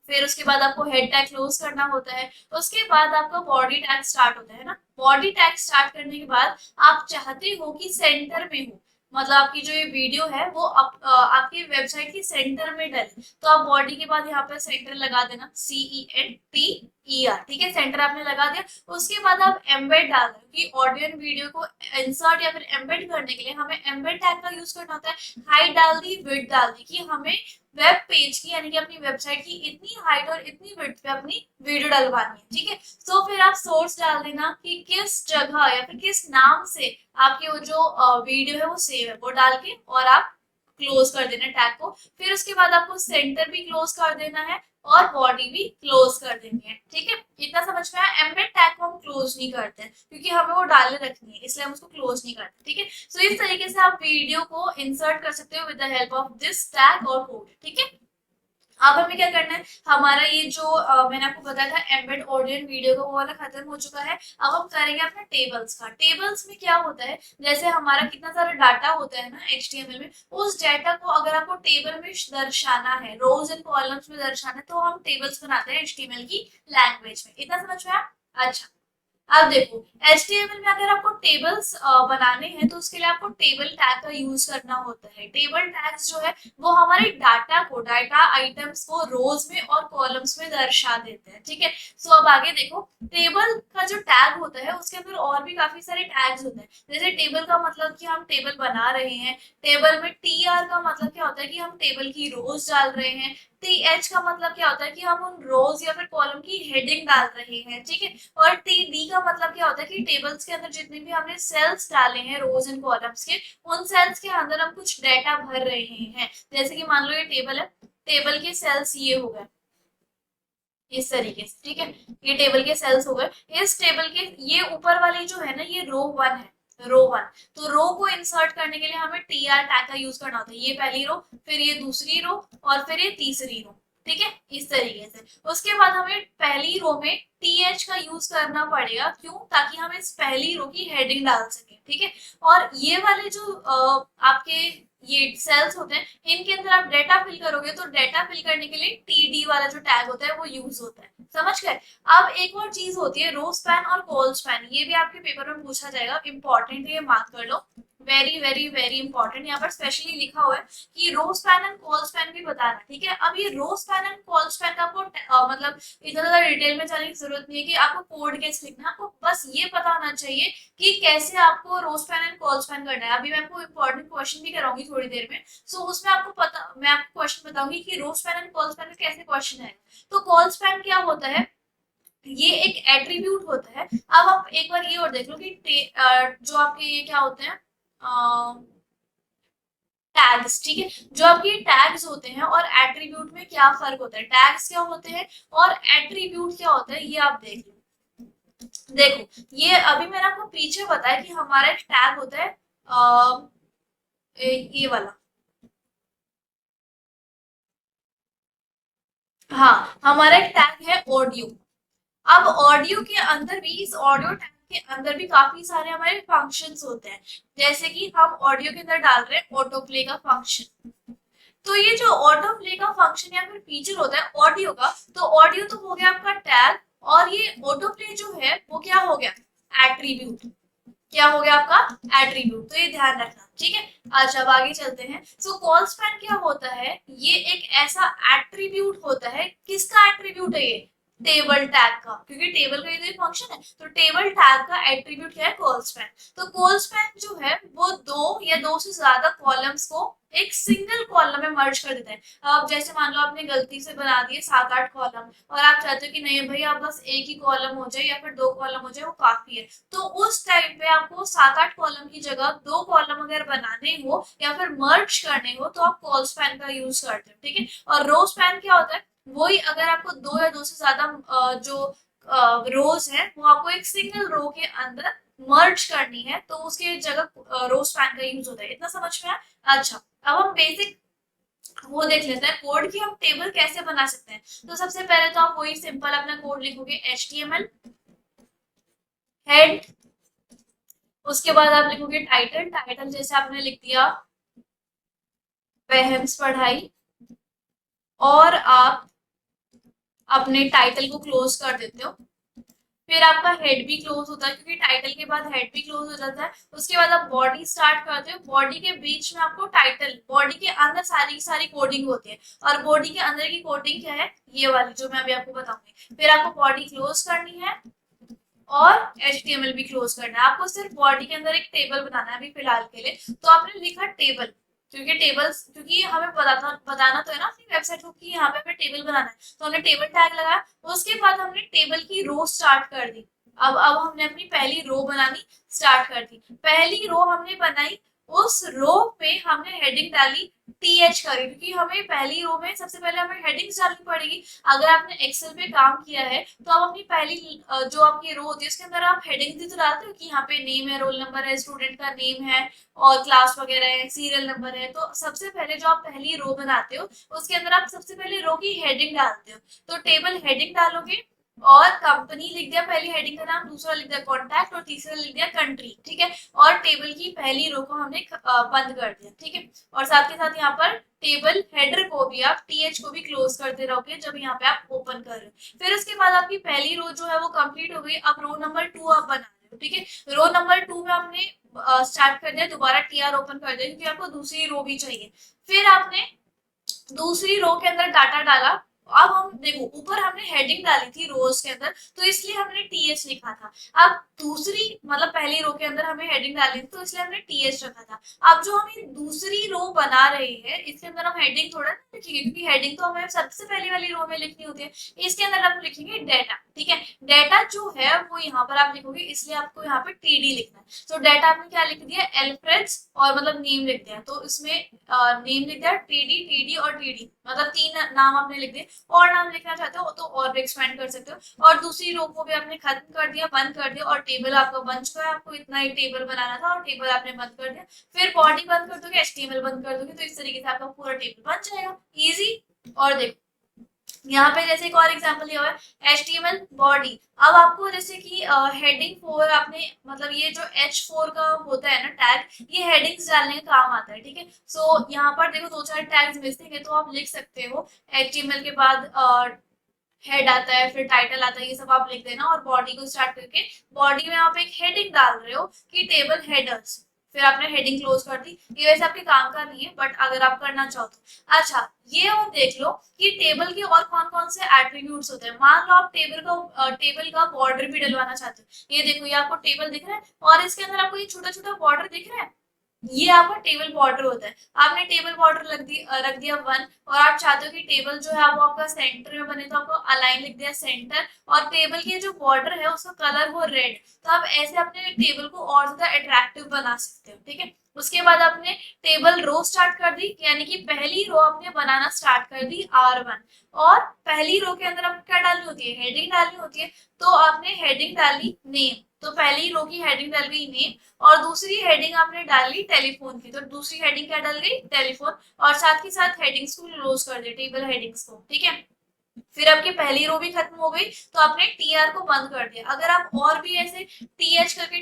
फिर उसके बाद आपको हेड टैग क्लोज करना होता है, उसके बाद आपका बॉडी टैग स्टार्ट होता है ना। बॉडी टैग स्टार्ट करने के बाद आप चाहते हो कि सेंटर में हो, मतलब आपकी जो ये वीडियो है वो आपकी वेबसाइट की सेंटर में डले, तो आप बॉडी के बाद यहाँ पे सेंटर लगा देना, CENTER, ठीक है, सेंटर आपने लगा दिया। उसके बाद आप एम्बेड डाल दो कि ऑडियो एंड वीडियो को इंसर्ट या फिर एम्बेड करने के लिए हमें एम्बेड टैग का यूज करना होता है। हाइट डाल दी, विड्थ डाल दी कि हमें वेब पेज की यानी कि अपनी वेबसाइट की इतनी हाइट और इतनी विड्थ पे अपनी वीडियो डलवानी है, ठीक है। तो फिर आप सोर्स डाल देना कि किस जगह या फिर किस नाम से आपकी वो जो वीडियो है वो सेव है, वो डाल के और आप क्लोज कर देना टैग को। फिर उसके बाद आपको सेंटर भी क्लोज कर देना है और बॉडी भी क्लोज कर देनी है, ठीक है। इतना समझ में आया। एम्बेड टैग को हम क्लोज नहीं करते हैं क्योंकि हमें वो डाले रखनी है, इसलिए हम उसको क्लोज नहीं करते, ठीक है। सो इस तरीके से आप वीडियो को इंसर्ट कर सकते हो with the help of this tag और कोड, ठीक है। अब हमें क्या करना है, हमारा ये जो मैंने आपको बताया था एम्बेड ऑडियो एंड वीडियो का, वो वाला खत्म हो चुका है। अब हम करेंगे अपना टेबल्स का। टेबल्स में क्या होता है, जैसे हमारा कितना सारा डाटा होता है ना HTML में, उस डाटा को अगर आपको टेबल में दर्शाना है, रोज एंड कॉलम्स में दर्शाना है, तो हम टेबल्स बनाते हैं HTML की लैंग्वेज में। इतना समझ में आया? अच्छा, अब देखो HTML में अगर आपको टेबल्स बनाने हैं तो उसके लिए आपको टेबल टैग का यूज करना होता है। टेबल टैग्स जो है वो हमारे डाटा को, डाटा आइटम्स को रोज में और कॉलम्स में दर्शा देते हैं, ठीक है। सो अब आगे देखो, टेबल का जो टैग होता है उसके अंदर और भी काफी सारे टैग्स होते हैं। जैसे टेबल का मतलब कि हम टेबल बना रहे हैं, टेबल में TR का मतलब क्या होता है कि हम टेबल की रोज डाल रहे हैं, TH का मतलब क्या होता है कि हम उन रोज या फिर कॉलम की हेडिंग डाल रहे हैं, ठीक है। और TD का मतलब क्या होता है कि टेबल्स के अंदर जितने भी हमने सेल्स डाले हैं रोज एंड कॉलम्स के, उन सेल्स के अंदर हम कुछ डेटा भर रहे हैं। जैसे कि मान लो ये टेबल है, टेबल के सेल्स ये हो गए इस तरीके से, ठीक है। ये टेबल के सेल्स हो गए। इस टेबल के ये ऊपर वाली जो है ना, ये रो 1 है, रो 1। तो रो को इंसर्ट करने के लिए हमें TR टैग का यूज करना होता है। ये पहली रो, फिर ये दूसरी रो और फिर ये तीसरी रो, ठीक है, इस तरीके से। उसके बाद हमें पहली रो में TH का यूज करना पड़ेगा, क्यों? ताकि हम इस पहली रो की हेडिंग डाल सके, ठीक है। और ये वाले जो आपके ये सेल्स होते हैं, इनके अंदर आप डेटा फिल करोगे तो डेटा फिल करने के लिए TD वाला जो टैग होता है वो यूज होता है, समझ गए। अब एक और चीज होती है रो स्पैन और कॉल स्पैन, ये भी आपके पेपर में पूछा जाएगा, इंपॉर्टेंट है, ये मार्क कर लो, वेरी वेरी वेरी इंपॉर्टेंट। यहाँ पर स्पेशली लिखा हुआ है कि row span and col span भी बताना, ठीक है। अब ये row span and col span का आपको मतलब इतना ज्यादा डिटेल में जाने की जरूरत नहीं है कि आपको कोड कैसे लिखना है, आपको बस ये पता होना चाहिए कि कैसे आपको row span and col span करना है। अभी मैं आपको इंपॉर्टेंट क्वेश्चन भी कराऊंगी थोड़ी देर में, सो उसमें आपको पता, मैं आपको क्वेश्चन बताऊंगी कि row span and col span में कैसे क्वेश्चन है। तो कॉल स्पैन क्या होता है, ये एक एट्रीब्यूट होता है। अब आप एक बार ये और देख लो कि जो आपके ये क्या होते हैं, टैग्स, ठीक है। जो आपके टैग्स होते हैं और एट्रीब्यूट में क्या फर्क होता है, टैग्स क्या होते हैं और एट्रीब्यूट क्या होता है, ये आप देख लो। देखो, ये अभी मैंने आपको पीछे बताया कि हमारा एक टैग होता है ये वाला, हाँ, हमारा एक टैग है ऑडियो। अब ऑडियो के अंदर भी, इस ऑडियो टैग के अंदर भी काफी सारे हमारे फंक्शंस होते हैं। जैसे कि हम ऑडियो के अंदर डाल रहे हैं ऑटो प्ले का फंक्शन, तो ये जो ऑटो प्ले का फंक्शन या फिर फीचर होता है ऑडियो का, तो ऑडियो तो हो गया आपका टैग, और ये ऑटो प्ले जो है वो क्या हो गया, एट्रीब्यूट। क्या हो गया आपका, एट्रीब्यूट। तो ये ध्यान रखना, ठीक है। अच्छा, अब आगे चलते हैं। सो कॉल स्पैन क्या होता है, ये एक ऐसा एट्रीब्यूट होता है, किसका एट्रीब्यूट है ये, टेबल टैग का, क्योंकि टेबल का ये तो एक फंक्शन है, तो टेबल टैग का एट्रीब्यूट क्या है, कॉल स्पैन। तो कॉल स्पैन जो है वो दो या दो से ज्यादा कॉलम्स को एक सिंगल कॉलम में मर्ज कर देता है। अब जैसे मान लो आपने गलती से बना दिए 7-8 कॉलम, और आप चाहते हो कि नहीं भाई आप बस एक ही कॉलम हो जाए या फिर 2 कॉलम हो जाए, वो काफी है। तो उस टाइम पे आपको 7-8 कॉलम की जगह 2 कॉलम अगर बनाने हो या फिर मर्ज करने हो तो आप कॉल स्पैन का यूज करते हो, ठीक है। और रो स्पैन क्या होता है, वही अगर आपको 2 या 2 से ज्यादा जो रोज है वो आपको एक सिंगल रो के अंदर मर्ज करनी है, तो उसके जगह रो स्पैन का यूज होता है। इतना समझ में आया? अच्छा, अब हम बेसिक वो देख लेते हैं कोड की, हम टेबल कैसे बना सकते हैं। तो सबसे पहले तो आप वही सिंपल अपना कोड लिखोगे, HTML हेड, उसके बाद आप लिखोगे टाइटल, टाइटल जैसे आपने लिख दिया वहम्स पढ़ाई, और आप अपने टाइटल को क्लोज कर देते हो। फिर आपका हेड भी क्लोज होता है, क्योंकि टाइटल के बाद हेड भी क्लोज हो जाता है। उसके बाद आप बॉडी स्टार्ट करते हो, बॉडी के बीच में आपको टाइटल, बॉडी के अंदर सारी सारी कोडिंग होती है, और बॉडी के अंदर की कोडिंग क्या है, ये वाली जो मैं अभी आपको बताऊंगी। फिर आपको बॉडी क्लोज करनी है और HTML भी क्लोज करना है। आपको सिर्फ बॉडी के अंदर एक टेबल बनाना है अभी फिलहाल के लिए, तो आपने लिखा टेबल, क्योंकि हमें बताना तो है ना अपनी वेबसाइट को कि यहाँ पे हमें टेबल बनाना है, तो हमने टेबल टैग लगाया। उसके बाद हमने टेबल की रो स्टार्ट कर दी। अब हमने अपनी पहली रो बनानी स्टार्ट कर दी। पहली रो हमने बनाई, उस रो पे हमने हेडिंग डाली TH करी, क्योंकि हमें पहली रो में सबसे पहले हमें हेडिंग्स डालनी पड़ेगी। अगर आपने एक्सेल पे काम किया है तो आप अपनी पहली जो आपकी रो होती है उसके अंदर आप हेडिंग भी तो डालते हो कि यहाँ पे नेम है, रोल नंबर है, स्टूडेंट का नेम है और क्लास वगैरह है, सीरियल नंबर है। तो सबसे पहले जो आप पहली रो बनाते हो उसके अंदर आप सबसे पहले रो की हेडिंग डालते हो। तो टेबल हेडिंग डालोगे और कंपनी लिख दिया पहली हेडिंग का नाम, दूसरा लिख दिया कॉन्टैक्ट और तीसरा लिख दिया कंट्री, ठीक है। और टेबल की पहली रो को हमने बंद कर दिया, ठीक है। और साथ के साथ यहाँ पर टेबल हेडर को भी आप TH को भी क्लोज करते रहोगे जब यहाँ पे आप ओपन कर रहे हो। फिर उसके बाद आपकी पहली रो जो है वो कंप्लीट हो गई। अब रो नंबर 2 आप बना रहे हो, ठीक है। रो नंबर 2 में आपने स्टार्ट कर दिया, दोबारा TR ओपन कर दिया क्योंकि आपको दूसरी रो भी चाहिए। फिर आपने दूसरी रो के अंदर डाटा डाला। अब हम देखो ऊपर हमने हेडिंग डाली थी रोज के अंदर, तो इसलिए हमने TH लिखा था। अब दूसरी मतलब पहली रो के अंदर हमें हेडिंग डाली थी तो इसलिए हमने TH रखा था। अब जो हम दूसरी रो बना रहे हैं इसके अंदर हम हेडिंग थोड़ा ना लिखेंगे, क्योंकि हेडिंग तो हमें सबसे पहली वाली रो में लिखनी होती है। इसके अंदर हम लिखेंगे डेटा, ठीक है। डेटा जो है वो यहाँ पर आप लिखोगे, इसलिए आपको यहाँ पे TD लिखना है। तो डेटा आपने क्या लिख दिया, एल्फ्रेड्स और मतलब नेम लिख दिया, तो इसमें नेम लिख दिया TD और TD, मतलब 3 नाम आपने लिख दिए। और नाम लिखना चाहते हो तो और भी एक्सपेंड कर सकते हो। और दूसरी रो को भी आपने खत्म कर दिया, बंद कर दिया, और टेबल आपका बन चुका है। आपको इतना ही टेबल बनाना था और टेबल आपने बंद कर दिया। फिर बॉडी बंद कर दोगे, HTML बंद कर दोगे, तो इस तरीके से आपका पूरा टेबल बन जाएगा, इजी। और देखो यहाँ पे जैसे एक और एग्जांपल दिया हुआ है HTML बॉडी। अब आपको जैसे कि हेडिंग 4 आपने मतलब ये जो H4 का होता है ना टैग, ये हेडिंग्स डालने का काम आता है, ठीक है। सो यहाँ पर देखो 2-4 टैग्स मिसिंग है, तो आप लिख सकते हो HTML के बाद हेड आता है, फिर टाइटल आता है, ये सब आप लिख देना। और बॉडी को स्टार्ट करके बॉडी में आप एक हेडिंग डाल रहे हो कि टेबल हेडर्स, फिर आपने हेडिंग क्लोज कर दी। ये वैसे आपके काम का नहीं है, बट अगर आप करना चाहो तो। अच्छा, ये और देख लो कि टेबल के और कौन कौन से एट्रीब्यूट्स होते हैं। मान लो आप टेबल का बॉर्डर भी डलवाना चाहते हो। ये देखो, ये आपको टेबल दिख रहा है और इसके अंदर आपको ये छोटा छोटा बॉर्डर दिख रहा है, ये आपका टेबल बॉर्डर होता है। आपने टेबल बॉर्डर रख दिया 1, और आप चाहते हो कि टेबल जो है वो आपका सेंटर में बने, तो आपको अलाइन लिख दिया सेंटर। और टेबल की जो बॉर्डर है उसका कलर हो रेड, तो आप ऐसे अपने टेबल को और ज्यादा अट्रैक्टिव बना सकते हो, ठीक है। उसके बाद आपने टेबल रो स्टार्ट कर दी, यानी कि पहली रो आपने बनाना स्टार्ट कर दी R1। और पहली रो के अंदर आपको क्या डालनी होती है, हेडिंग डालनी होती है। तो आपने हेडिंग डाली नेम, तो पहली रो की हेडिंग डाल गई नेम, और दूसरी हेडिंग आपने डाली टेलीफोन की, तो दूसरी हेडिंग क्या डाल गई, टेलीफोन। और साथ के साथ हेडिंग्स को क्लोज कर दिया, टेबल हेडिंग्स को, ठीक है। फिर आपकी पहली रो भी खत्म हो गई, तो आपने TR को बंद कर दिया। अगर आप और भी ऐसे TH करके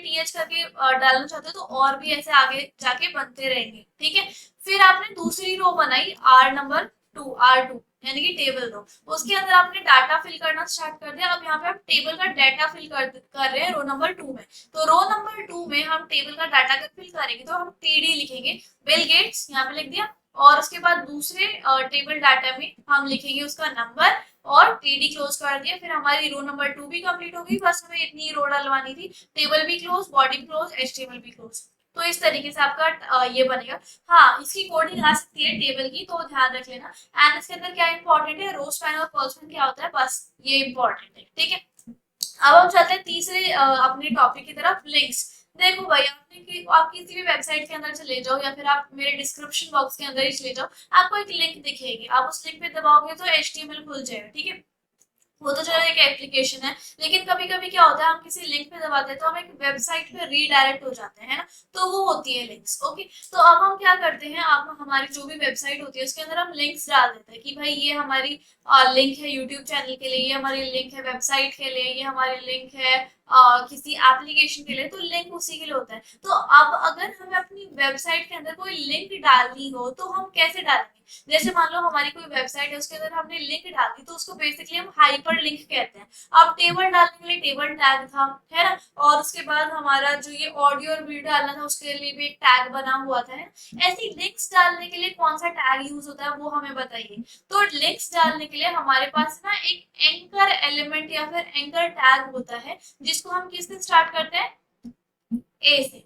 डालना चाहते हो तो और भी ऐसे आगे जाके बनते रहेंगे, ठीक है। फिर आपने दूसरी रो बनाई R2 यानी कि टेबल रो। उसके अंदर आपने डाटा फिल करना स्टार्ट कर दिया। अब यहाँ पे आप टेबल का डाटा फिल कर रहे हैं रो नंबर 2 में। तो रो नंबर 2 में हम टेबल का डाटा फिल करेंगे, तो हम TD लिखेंगे, बिल गेट्स यहाँ पे लिख दिया। और उसके बाद दूसरे टेबल डाटा में हम लिखेंगे उसका नंबर और TD क्लोज कर दिया। फिर हमारी रो नंबर 2 भी कंप्लीट हो गई, बस हमें इतनी रो डलवानी थी, टेबल भी क्लोज, बॉडी भी क्लोज, HTML भी क्लोज। तो इस तरीके से आपका ये बनेगा। हाँ, इसकी कोडिंग आ सकती है टेबल की, तो ध्यान रख लेना। एंड इसके अंदर क्या इंपॉर्टेंट है, रो स्पैन और पर्ल स्पैन क्या होता है, बस ये इंपॉर्टेंट है, ठीक है। अब हम चलते हैं तीसरे अपने टॉपिक की तरफ, लिंक्स। देखो भाई, आप किसी भी वेबसाइट के अंदर चले जाओ या फिर आप मेरे डिस्क्रिप्शन बॉक्स के अंदर ही चले जाओ, आपको एक लिंक दिखेगी। आप उस लिंक पे दबाओगे तो HTML खुल जाएगा, ठीक है। वो तो चलो एक एप्लीकेशन है, लेकिन कभी कभी क्या होता है, हम किसी लिंक पे दबाते हैं तो हम एक वेबसाइट पे रीडायरेक्ट हो जाते हैं ना, तो वो होती है लिंक्स, ओके। तो अब हम क्या करते हैं, अब हमारी जो भी वेबसाइट होती है उसके अंदर हम लिंक्स डाल देते हैं कि भाई ये हमारी लिंक है यूट्यूब चैनल के लिए, ये हमारी लिंक है वेबसाइट के लिए, ये हमारी लिंक है किसी एप्लीकेशन के लिए, तो लिंक उसी के लिए होता है। तो अब अगर हमें अपनी वेबसाइट के अंदर कोई लिंक डालनी हो तो हम कैसे डालेंगे? जैसे मान लो हमारी कोई वेबसाइट है, उसके अंदर हमने लिंक डाल दी, तो उसको बेसिकली हम हाइपर लिंक कहते हैं। अब टेबल डालने के लिए टेबल टैग था, है ना, और उसके बाद हमारा जो ये ऑडियो और वीडियो डालना था उसके लिए भी एक टैग बना हुआ था, है। ऐसी लिंक्स डालने के लिए कौन सा टैग यूज होता है वो हमें बताइए। तो लिंक्स डालने के लिए हमारे पास ना एक एंकर एलिमेंट या फिर एंकर टैग होता है, जिसको हम किससे स्टार्ट करते हैं? ए से।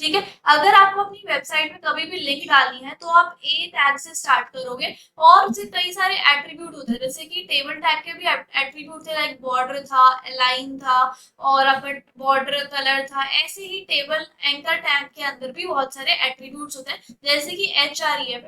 ठीक है, अगर आपको अपनी वेबसाइट में कभी भी लिंक डालनी है तो आप ए टैग से स्टार्ट करोगे, और उससे कई सारे एट्रीब्यूट होते हैं, जैसे कि टेबल टैग के भी एट्रीब्यूट थे, लाइक बॉर्डर था, अलाइन था, और आपका बॉर्डर कलर था। ऐसे ही टेबल एंकर टैग के अंदर भी बहुत सारे एट्रीब्यूट्स होते हैं, जैसे कि एच आर ई एफ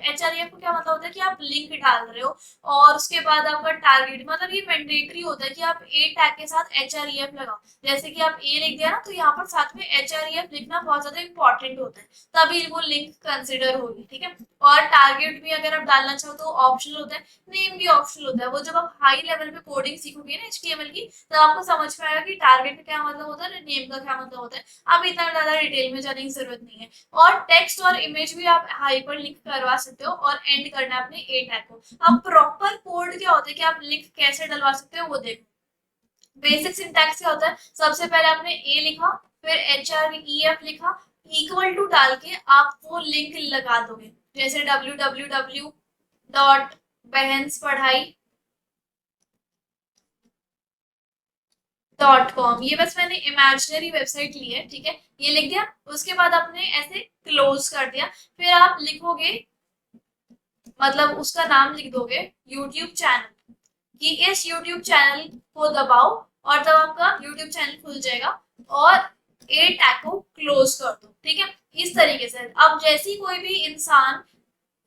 को क्या मतलब होता है कि आप लिंक डाल रहे हो, और उसके बाद आपका टारगेट, मतलब ये मैंडेटरी होता है कि आप ए टैग के साथ एच आर ई एफ लगाओ। जैसे कि आप ए लिख दिया ना, तो यहाँ पर साथ में एच आर ई एफ लिखना बहुत ज्यादा इंपॉर्टेंट होता है, तभी वो लिंक कंसिडर होगी। ठीक है, और टारगेट भी अगर आप डालना चाहो तो ऑप्शनल होता है, नेम भी ऑप्शनल होता है। वो जब आप हाई लेवल पे कोडिंग सीखोगे ना HTML की, तो आपको समझ में आएगा कि टारगेट का क्या मतलब होता है, नेम का क्या मतलब होता है। अब इतना ज्यादा डिटेल में जाने की जरूरत नहीं है। और टेक्स्ट और इमेज भी आप हाइपर लिंक करवा सकते हो, और एंड करना है अपने ए टैग को। अब प्रॉपर कोड क्या होता है कि आप लिंक कैसे डलवा सकते हो वो देखो। बेसिक सिंटैक्स क्या होता है? सबसे पहले आपने ए लिखा, फिर HREF लिखा, इक्वल टू डाल के आप वो लिंक लगा दोगे, जैसे www.behance.com। ये बस मैंने इमेजिनरी वेबसाइट ली है, ठीक है, ये लिख दिया। उसके बाद आपने ऐसे क्लोज कर दिया, फिर आप लिखोगे, मतलब उसका नाम लिख दोगे यूट्यूब चैनल, कि इस यूट्यूब चैनल को दबाओ, और तब आपका यूट्यूब चैनल खुल जाएगा, और ए टैग को क्लोज कर दो। ठीक है, इस तरीके से। अब जैसे ही कोई भी इंसान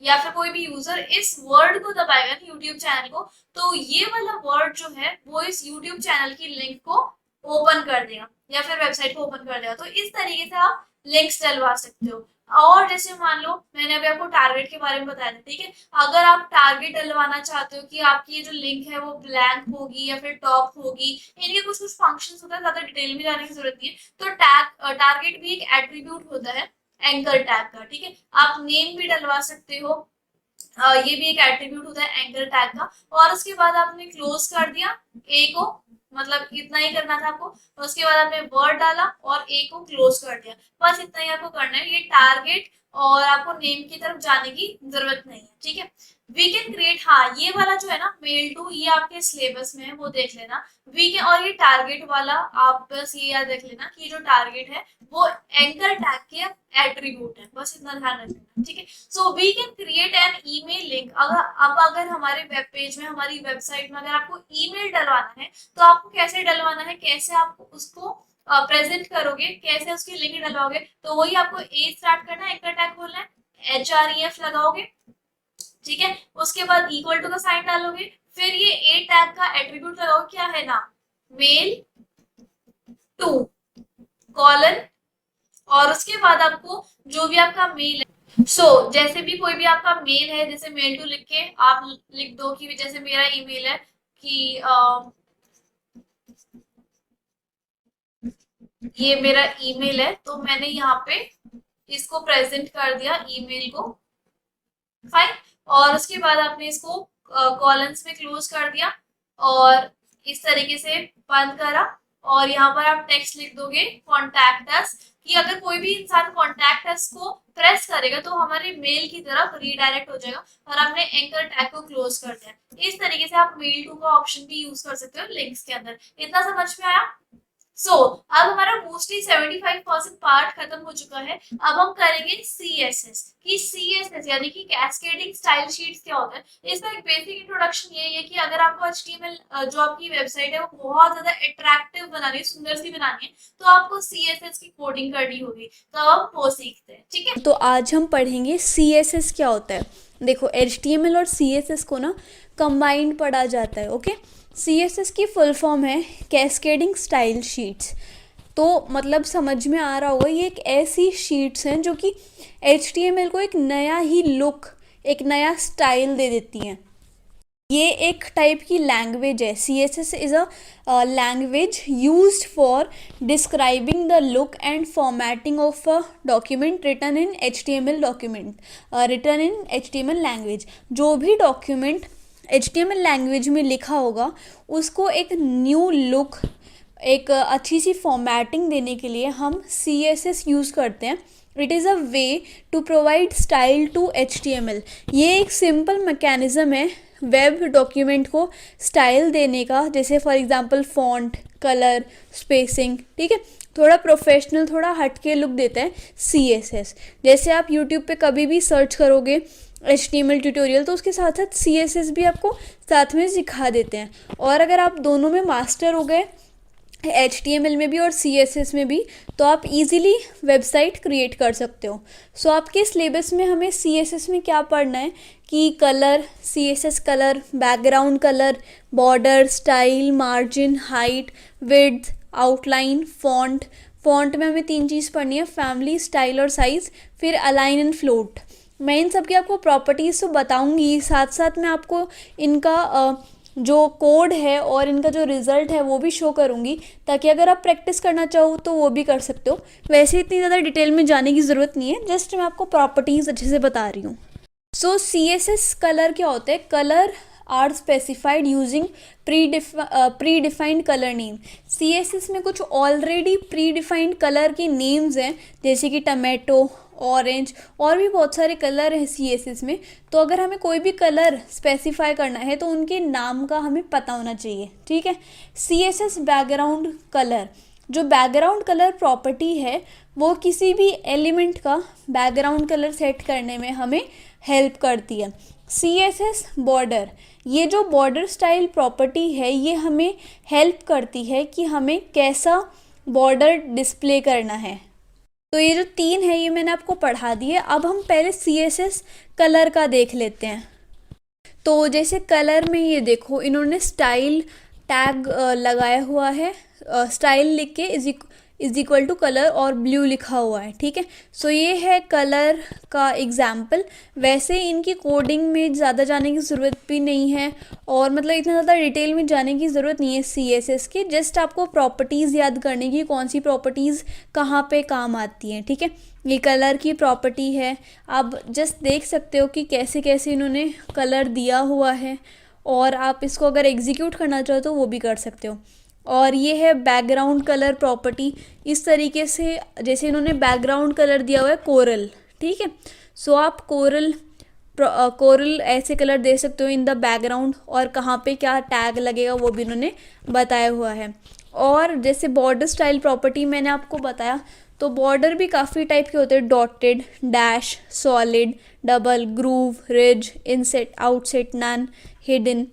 या फिर कोई भी यूजर इस वर्ड को दबाएगा ना, यूट्यूब चैनल को, तो ये वाला वर्ड जो है वो इस यूट्यूब चैनल की लिंक को ओपन कर देगा, या फिर वेबसाइट को ओपन कर देगा। तो इस तरीके से आप लिंक्स डलवा सकते हो। और जैसे मान लो मैंने अभी आपको टारगेट के बारे में बताया था, ठीक है, अगर आप टारगेट डलवाना चाहते हो कि आपकी ये जो लिंक है वो ब्लैंक होगी या फिर टॉप होगी, इनके कुछ कुछ फंक्शंस होता है, ज्यादा डिटेल में जाने की जरूरत नहीं है। तो टारगेट भी एक एट्रीब्यूट होता है एंकर टैग का। ठीक है, आप नेम भी डलवा सकते हो, ये भी एक एट्रीब्यूट होता है एंकर टैग का। और उसके बाद आपने क्लोज कर दिया ए को, मतलब इतना ही करना था आपको। उसके बाद आपने वर्ड डाला और ए को क्लोज कर दिया, बस इतना ही आपको करना है। ये टारगेट और आपको नेम की तरफ जाने की जरूरत नहीं है। ठीक है, वी कैन क्रिएट, हाँ ये वाला जो है ना मेल टू, ये आपके सिलेबस में है, वो देख लेना। वी कैन, और ये टारगेट वाला आप बस ये याद रख लेना कि जो टारगेट है वो एंकर टैग के एट्रीब्यूट है, बस इतना ध्यान रखना। ठीक है, so we can create an email link. अगर हमारे वेब पेज में, हमारी वेबसाइट में अगर आपको ईमेल डलवाना है, तो आपको कैसे डलवाना है, कैसे आप उसको प्रेजेंट करोगे, कैसे उसकी लिंक डलवाओगे? तो वही आपको ए स्टार्ट करना है, एंकर टैग खोलना है, HREF लगाओगे, ठीक है, उसके बाद इक्वल टू का साइन डालोगे, फिर ये ए टैग का एट्रीब्यूट लगाओगे, क्या है ना, मेल टू कॉलन, और उसके बाद आपको जो भी आपका मेल है, जैसे भी कोई भी आपका मेल है, जैसे मेल टू लिख के आप लिख दो कि जैसे मेरा ईमेल है कि ये मेरा ईमेल है, तो मैंने यहाँ पे इसको प्रेजेंट कर दिया ईमेल को, फाइन। और उसके बाद आपने इसको कॉलम्स में क्लोज कर दिया, और इस तरीके से बंद करा, और यहाँ पर आप टेक्स्ट लिख दोगे कॉन्टैक्ट अस, कि अगर कोई भी इंसान कॉन्टैक्ट अस को प्रेस करेगा तो हमारे मेल की तरफ रीडायरेक्ट हो जाएगा, और आपने एंकर टैग को क्लोज कर दिया। इस तरीके से आप मेल टू का ऑप्शन भी यूज कर सकते हो लिंक्स के अंदर। इतना समझ में आया? अब हमारा मोस्टली 75% पार्ट खत्म हो चुका है। अब हम करेंगे CSS कि CSS यानी कि कैस्केडिंग स्टाइल शीट्स क्या होता है। इसका एक बेसिक इंट्रोडक्शन ये है कि अगर आपको HTML जो आपकी वेबसाइट है वो बहुत ज्यादा अट्रैक्टिव बनानी है, सुंदर सी बनानी है, तो आपको CSS की कोडिंग करनी होगी। तो अब वो सीखते हैं, ठीक है।
तो आज हम पढ़ेंगे CSS क्या होता है। देखो HTML और CSS को ना कंबाइंड पढ़ा जाता है। ओके, CSS की फुल फॉर्म है कैस्केडिंग स्टाइल शीट्स। तो मतलब समझ में आ रहा होगा, ये एक ऐसी शीट्स हैं जो कि HTML को एक नया ही लुक, एक नया स्टाइल दे देती हैं। ये एक टाइप की लैंग्वेज है। C S S is a language used for describing the look and formatting of a document written in H T M L document, written in H T M L language. जो भी document H T M L language में लिखा होगा उसको एक new look, एक अच्छी सी formatting देने के लिए हम सी एस एस यूज़ करते हैं। It is a way to provide style to H T M L. ये एक सिंपल मैकेनिज़्म है वेब डॉक्यूमेंट को स्टाइल देने का, जैसे for example font, colour, spacing, ठीक है, थोड़ा प्रोफेशनल, थोड़ा हटके लुक देता है सी एस एस। जैसे आप यूट्यूब पे कभी भी सर्च करोगे HTML ट्यूटोरियल तो उसके साथ साथ CSS भी आपको साथ में सिखा देते हैं। और अगर आप दोनों में मास्टर हो गए, HTML में भी और CSS में भी, तो आप इजीली वेबसाइट क्रिएट कर सकते हो। सो आपके सिलेबस में हमें CSS में क्या पढ़ना है कि colour, CSS colour, background colour, border, style, margin, height, width, outline, font. Font में हमें 3 चीज़ पढ़नी है, फैमिली, स्टाइल और साइज़, फिर अलाइन एंड फ्लोट। मैं इन सब की आपको प्रॉपर्टीज़ तो बताऊंगी, साथ साथ मैं आपको इनका जो कोड है और इनका जो रिज़ल्ट है वो भी शो करूंगी, ताकि अगर आप प्रैक्टिस करना चाहो तो वो भी कर सकते हो। वैसे इतनी ज़्यादा डिटेल में जाने की ज़रूरत नहीं है, जस्ट मैं आपको प्रॉपर्टीज़ अच्छे से बता रही हूँ। सो CSS कलर क्या होता है? Colour are specified using predefined colour name. CSS में कुछ ऑलरेडी प्री डिफाइंड कलर के नेम्स हैं, जैसे कि टमाटो, ऑरेंज, और भी बहुत सारे कलर हैं CSS में। तो अगर हमें कोई भी कलर स्पेसिफाई करना है तो उनके नाम का हमें पता होना चाहिए, ठीक है। CSS बैकग्राउंड कलर, जो बैकग्राउंड कलर प्रॉपर्टी है वो किसी भी एलिमेंट का बैकग्राउंड कलर सेट करने में हमें हेल्प करती है। CSS बॉर्डर, ये जो बॉर्डर स्टाइल प्रॉपर्टी है ये हमें हेल्प करती है कि हमें कैसा बॉर्डर डिस्प्ले करना है। तो ये जो 3 है ये मैंने आपको पढ़ा दी है। अब हम पहले CSS कलर का देख लेते हैं। तो जैसे कलर में ये देखो, इन्होंने स्टाइल टैग लगाया हुआ है, स्टाइल लिख के इज इक्वल टू कलर और ब्लू लिखा हुआ है, ठीक है। सो ये है कलर का एग्जाम्पल। वैसे इनकी कोडिंग में ज़्यादा जाने की ज़रूरत भी नहीं है, और मतलब इतना ज़्यादा डिटेल में जाने की ज़रूरत नहीं है CSS की। जस्ट आपको प्रॉपर्टीज़ याद करने की, कौन सी प्रॉपर्टीज़ कहाँ पे काम आती हैं, ठीक है। ये कलर की प्रॉपर्टी है। आप जस्ट देख सकते हो कि कैसे कैसे इन्होंने कलर दिया हुआ है, और आप इसको अगर एग्जीक्यूट करना चाहो तो वो भी कर सकते हो। और ये है बैकग्राउंड कलर प्रॉपर्टी। इस तरीके से जैसे इन्होंने बैकग्राउंड कलर दिया हुआ है कोरल, ठीक है। सो आप कोरल ऐसे कलर दे सकते हो इन द बैकग्राउंड, और कहाँ पे क्या टैग लगेगा वो भी इन्होंने बताया हुआ है। और जैसे बॉर्डर स्टाइल प्रॉपर्टी मैंने आपको बताया, तो बॉर्डर भी काफ़ी टाइप के होते हैं, dotted, dash, solid, double, groove, ridge, inset, outset, none, hidden,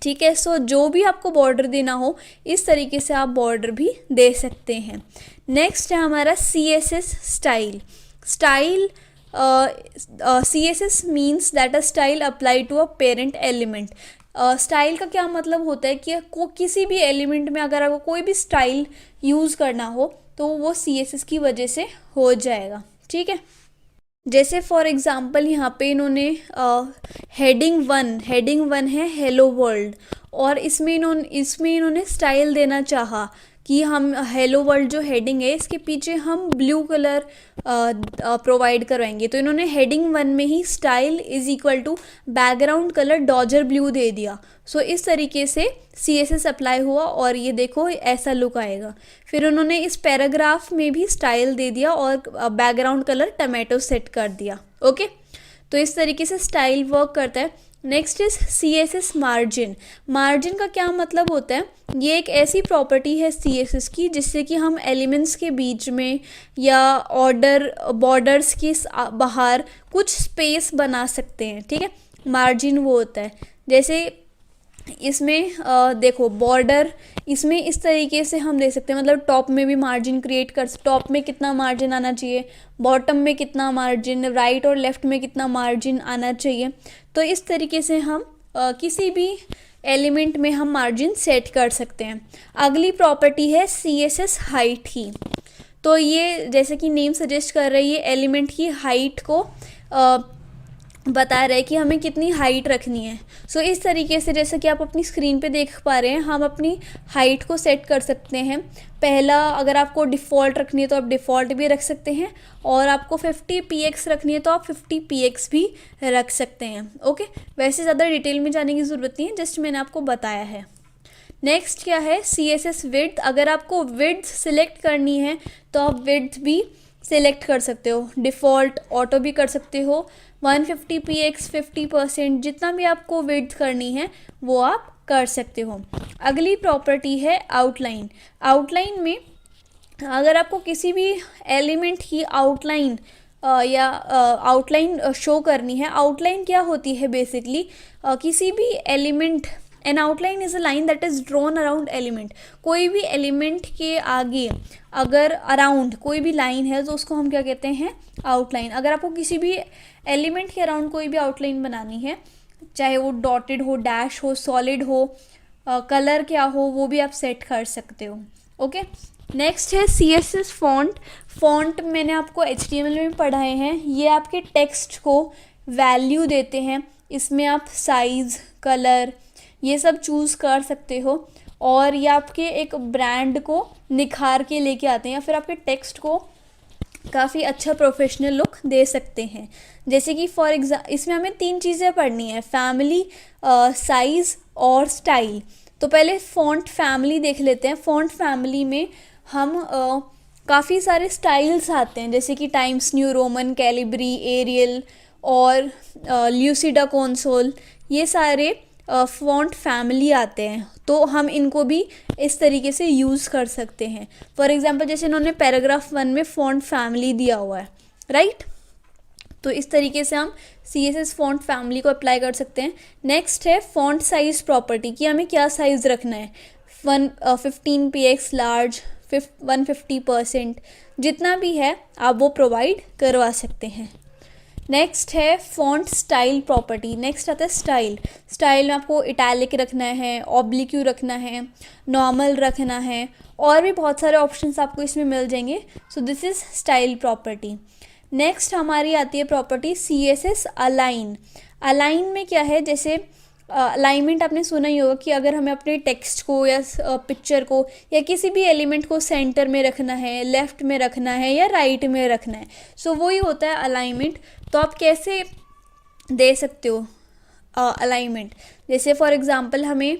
ठीक है। सो जो भी आपको बॉर्डर देना हो इस तरीके से आप बॉर्डर भी दे सकते हैं। नेक्स्ट है हमारा CSS style. Style CSS means that a style apply to a parent element. Style का क्या मतलब होता है कि किसी भी एलिमेंट में अगर आपको कोई भी स्टाइल यूज़ करना हो तो वो CSS की वजह से हो जाएगा, ठीक है। जैसे फॉर एग्ज़ाम्पल यहाँ पे इन्होंने हेडिंग वन है हेलो वर्ल्ड, और इसमें इन्होंने स्टाइल देना चाहा कि हम हेलो वर्ल्ड जो हेडिंग है इसके पीछे हम ब्लू कलर प्रोवाइड करवाएंगे। तो इन्होंने हेडिंग 1 में ही style is equal to background colour dodger blue दे दिया। सो इस तरीके से CSS अप्लाई हुआ, और ये देखो ऐसा लुक आएगा। फिर उन्होंने इस पैराग्राफ में भी स्टाइल दे दिया और बैकग्राउंड कलर टमाटो सेट कर दिया, ओके। तो इस तरीके से स्टाइल वर्क करता है। Next is CSS margin. Margin का क्या मतलब होता है? ये एक ऐसी प्रॉपर्टी है CSS की जिससे कि हम एलिमेंट्स के बीच में या बॉर्डर्स के बाहर कुछ स्पेस बना सकते हैं, ठीक है। मार्जिन वो होता है, जैसे इसमें देखो बॉर्डर, इसमें इस तरीके से हम दे सकते हैं, मतलब टॉप में भी मार्जिन क्रिएट कर, टॉप में कितना मार्जिन आना चाहिए, बॉटम में कितना मार्जिन, राइट और लेफ़्ट में कितना मार्जिन आना चाहिए। तो इस तरीके से हम किसी भी एलिमेंट में हम मार्जिन सेट कर सकते हैं। अगली प्रॉपर्टी है CSS हाइट की। तो ये जैसे कि नेम सजेस्ट कर रही है, एलिमेंट की हाइट को बता रहा है कि हमें कितनी हाइट रखनी है। सो इस तरीके से जैसे कि आप अपनी स्क्रीन पे देख पा रहे हैं, हम अपनी हाइट को सेट कर सकते हैं। पहला, अगर आपको डिफ़ॉल्ट रखनी है तो आप डिफ़ॉल्ट भी रख सकते हैं, और आपको 50 px रखनी है तो आप 50 px भी रख सकते हैं। ओके, वैसे ज़्यादा डिटेल में जाने की ज़रूरत नहीं है, जस्ट मैंने आपको बताया है। नेक्स्ट क्या है, CSS विड्थ। अगर आपको विड्थ सिलेक्ट करनी है तो आप विड्थ भी सिलेक्ट कर सकते हो, डिफ़ॉल्ट, ऑटो भी कर सकते हो। 150 px 50%, जितना भी आपको विड्थ करनी है वो आप कर सकते हो। अगली प्रॉपर्टी है आउटलाइन। आउटलाइन में अगर आपको किसी भी एलिमेंट की आउटलाइन या आउटलाइन शो करनी है, आउटलाइन क्या होती है बेसिकली, किसी भी element, N outline is a line that is drawn around element. कोई भी एलिमेंट के आगे अगर अराउंड कोई भी लाइन है तो उसको हम क्या कहते हैं, आउटलाइन। अगर आपको किसी भी एलिमेंट के अराउंड कोई भी आउटलाइन बनानी है, चाहे वो डॉटेड हो, डैश हो, सॉलिड हो, कलर क्या हो, वो भी आप सेट कर सकते हो। ओके, नेक्स्ट है CSS फॉन्ट। फॉन्ट मैंने आपको HTML में पढ़ाए हैं, ये आपके टेक्स्ट को वैल्यू देते हैं। इसमें आप साइज़, कलर, ये सब चूज़ कर सकते हो, और ये आपके एक ब्रांड को निखार के लेके आते हैं, या फिर आपके टेक्स्ट को काफ़ी अच्छा प्रोफेशनल लुक दे सकते हैं। जैसे कि फॉर इसमें हमें 3 चीज़ें पढ़नी है, फैमिली, साइज़ और स्टाइल। तो पहले फ़ॉन्ट फैमिली देख लेते हैं। फ़ॉन्ट फैमिली में हम काफ़ी सारे स्टाइल्स आते हैं, जैसे कि Times New Roman, Calibri, Arial और ल्यूसिडा कंसोल, ये सारे फ़ॉन्ट फैमिली आते हैं। तो हम इनको भी इस तरीके से यूज़ कर सकते हैं। फॉर एग्जांपल जैसे इन्होंने पैराग्राफ 1 में फ़ॉन्ट फैमिली दिया हुआ है, राइट। तो इस तरीके से हम CSS फ़ॉन्ट फैमिली को अप्लाई कर सकते हैं। नेक्स्ट है फ़ॉन्ट साइज़ प्रॉपर्टी, कि हमें क्या साइज़ रखना है। 15 px लार्ज, 150%, जितना भी है आप वो प्रोवाइड करवा सकते हैं। नेक्स्ट है फ़ॉन्ट स्टाइल प्रॉपर्टी। नेक्स्ट आता है स्टाइल। स्टाइल में आपको इटैलिक रखना है, ऑब्लिक्यू रखना है, नॉर्मल रखना है, और भी बहुत सारे ऑप्शंस आपको इसमें मिल जाएंगे। So this is style property. Next हमारी आती है प्रॉपर्टी CSS अलाइन। अलाइन में क्या है, जैसे अलाइनमेंट आपने सुना ही होगा कि अगर हमें अपने टेक्स्ट को या पिक्चर को या किसी भी एलिमेंट को सेंटर में रखना है, लेफ़्ट में रखना है या राइट में रखना है, सो वही होता है अलाइनमेंट। तो आप कैसे दे सकते हो अलाइनमेंट, जैसे फॉर एग्जांपल हमें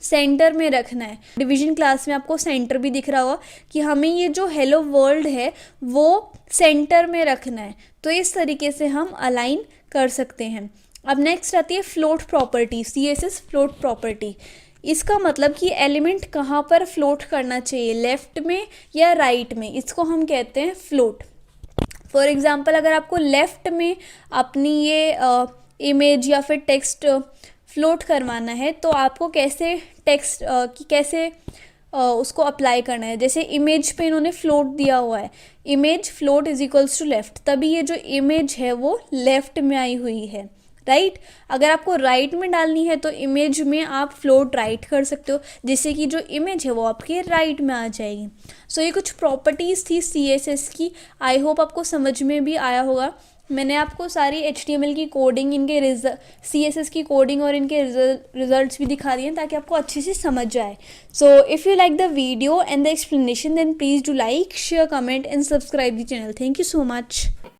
सेंटर में रखना है। डिवीजन क्लास में आपको सेंटर भी दिख रहा होगा कि हमें ये जो हेलो वर्ल्ड है वो सेंटर में रखना है। तो इस तरीके से हम अलाइन कर सकते हैं। अब नेक्स्ट आती है float property, CSS float property. इसका मतलब कि एलिमेंट कहाँ पर फ्लोट करना चाहिए, लेफ़्ट में या राइट में, इसको हम कहते हैं फ्लोट। फॉर एग्जांपल अगर आपको लेफ़्ट में अपनी ये इमेज या फिर टेक्स्ट फ्लोट करवाना है, तो आपको कैसे टेक्स्ट कैसे उसको अप्लाई करना है। जैसे इमेज पे इन्होंने फ्लोट दिया हुआ है, image float is equals to left, तभी ये जो इमेज है वो लेफ़्ट में आई हुई है, राइट। अगर आपको राइट में डालनी है तो इमेज में आप फ्लोट राइट कर सकते हो, जिससे कि जो इमेज है वो आपके राइट में आ जाएगी। सो ये कुछ प्रॉपर्टीज़ थी CSS की। आई होप आपको समझ में भी आया होगा। मैंने आपको सारी HTML की कोडिंग, इनके CSS की कोडिंग और इनके रिजल्ट्स भी दिखा दिए हैं, ताकि आपको अच्छे से समझ आए। So if you like the video and the explanation, then please do like, share, comment and subscribe the channel. Thank you so much.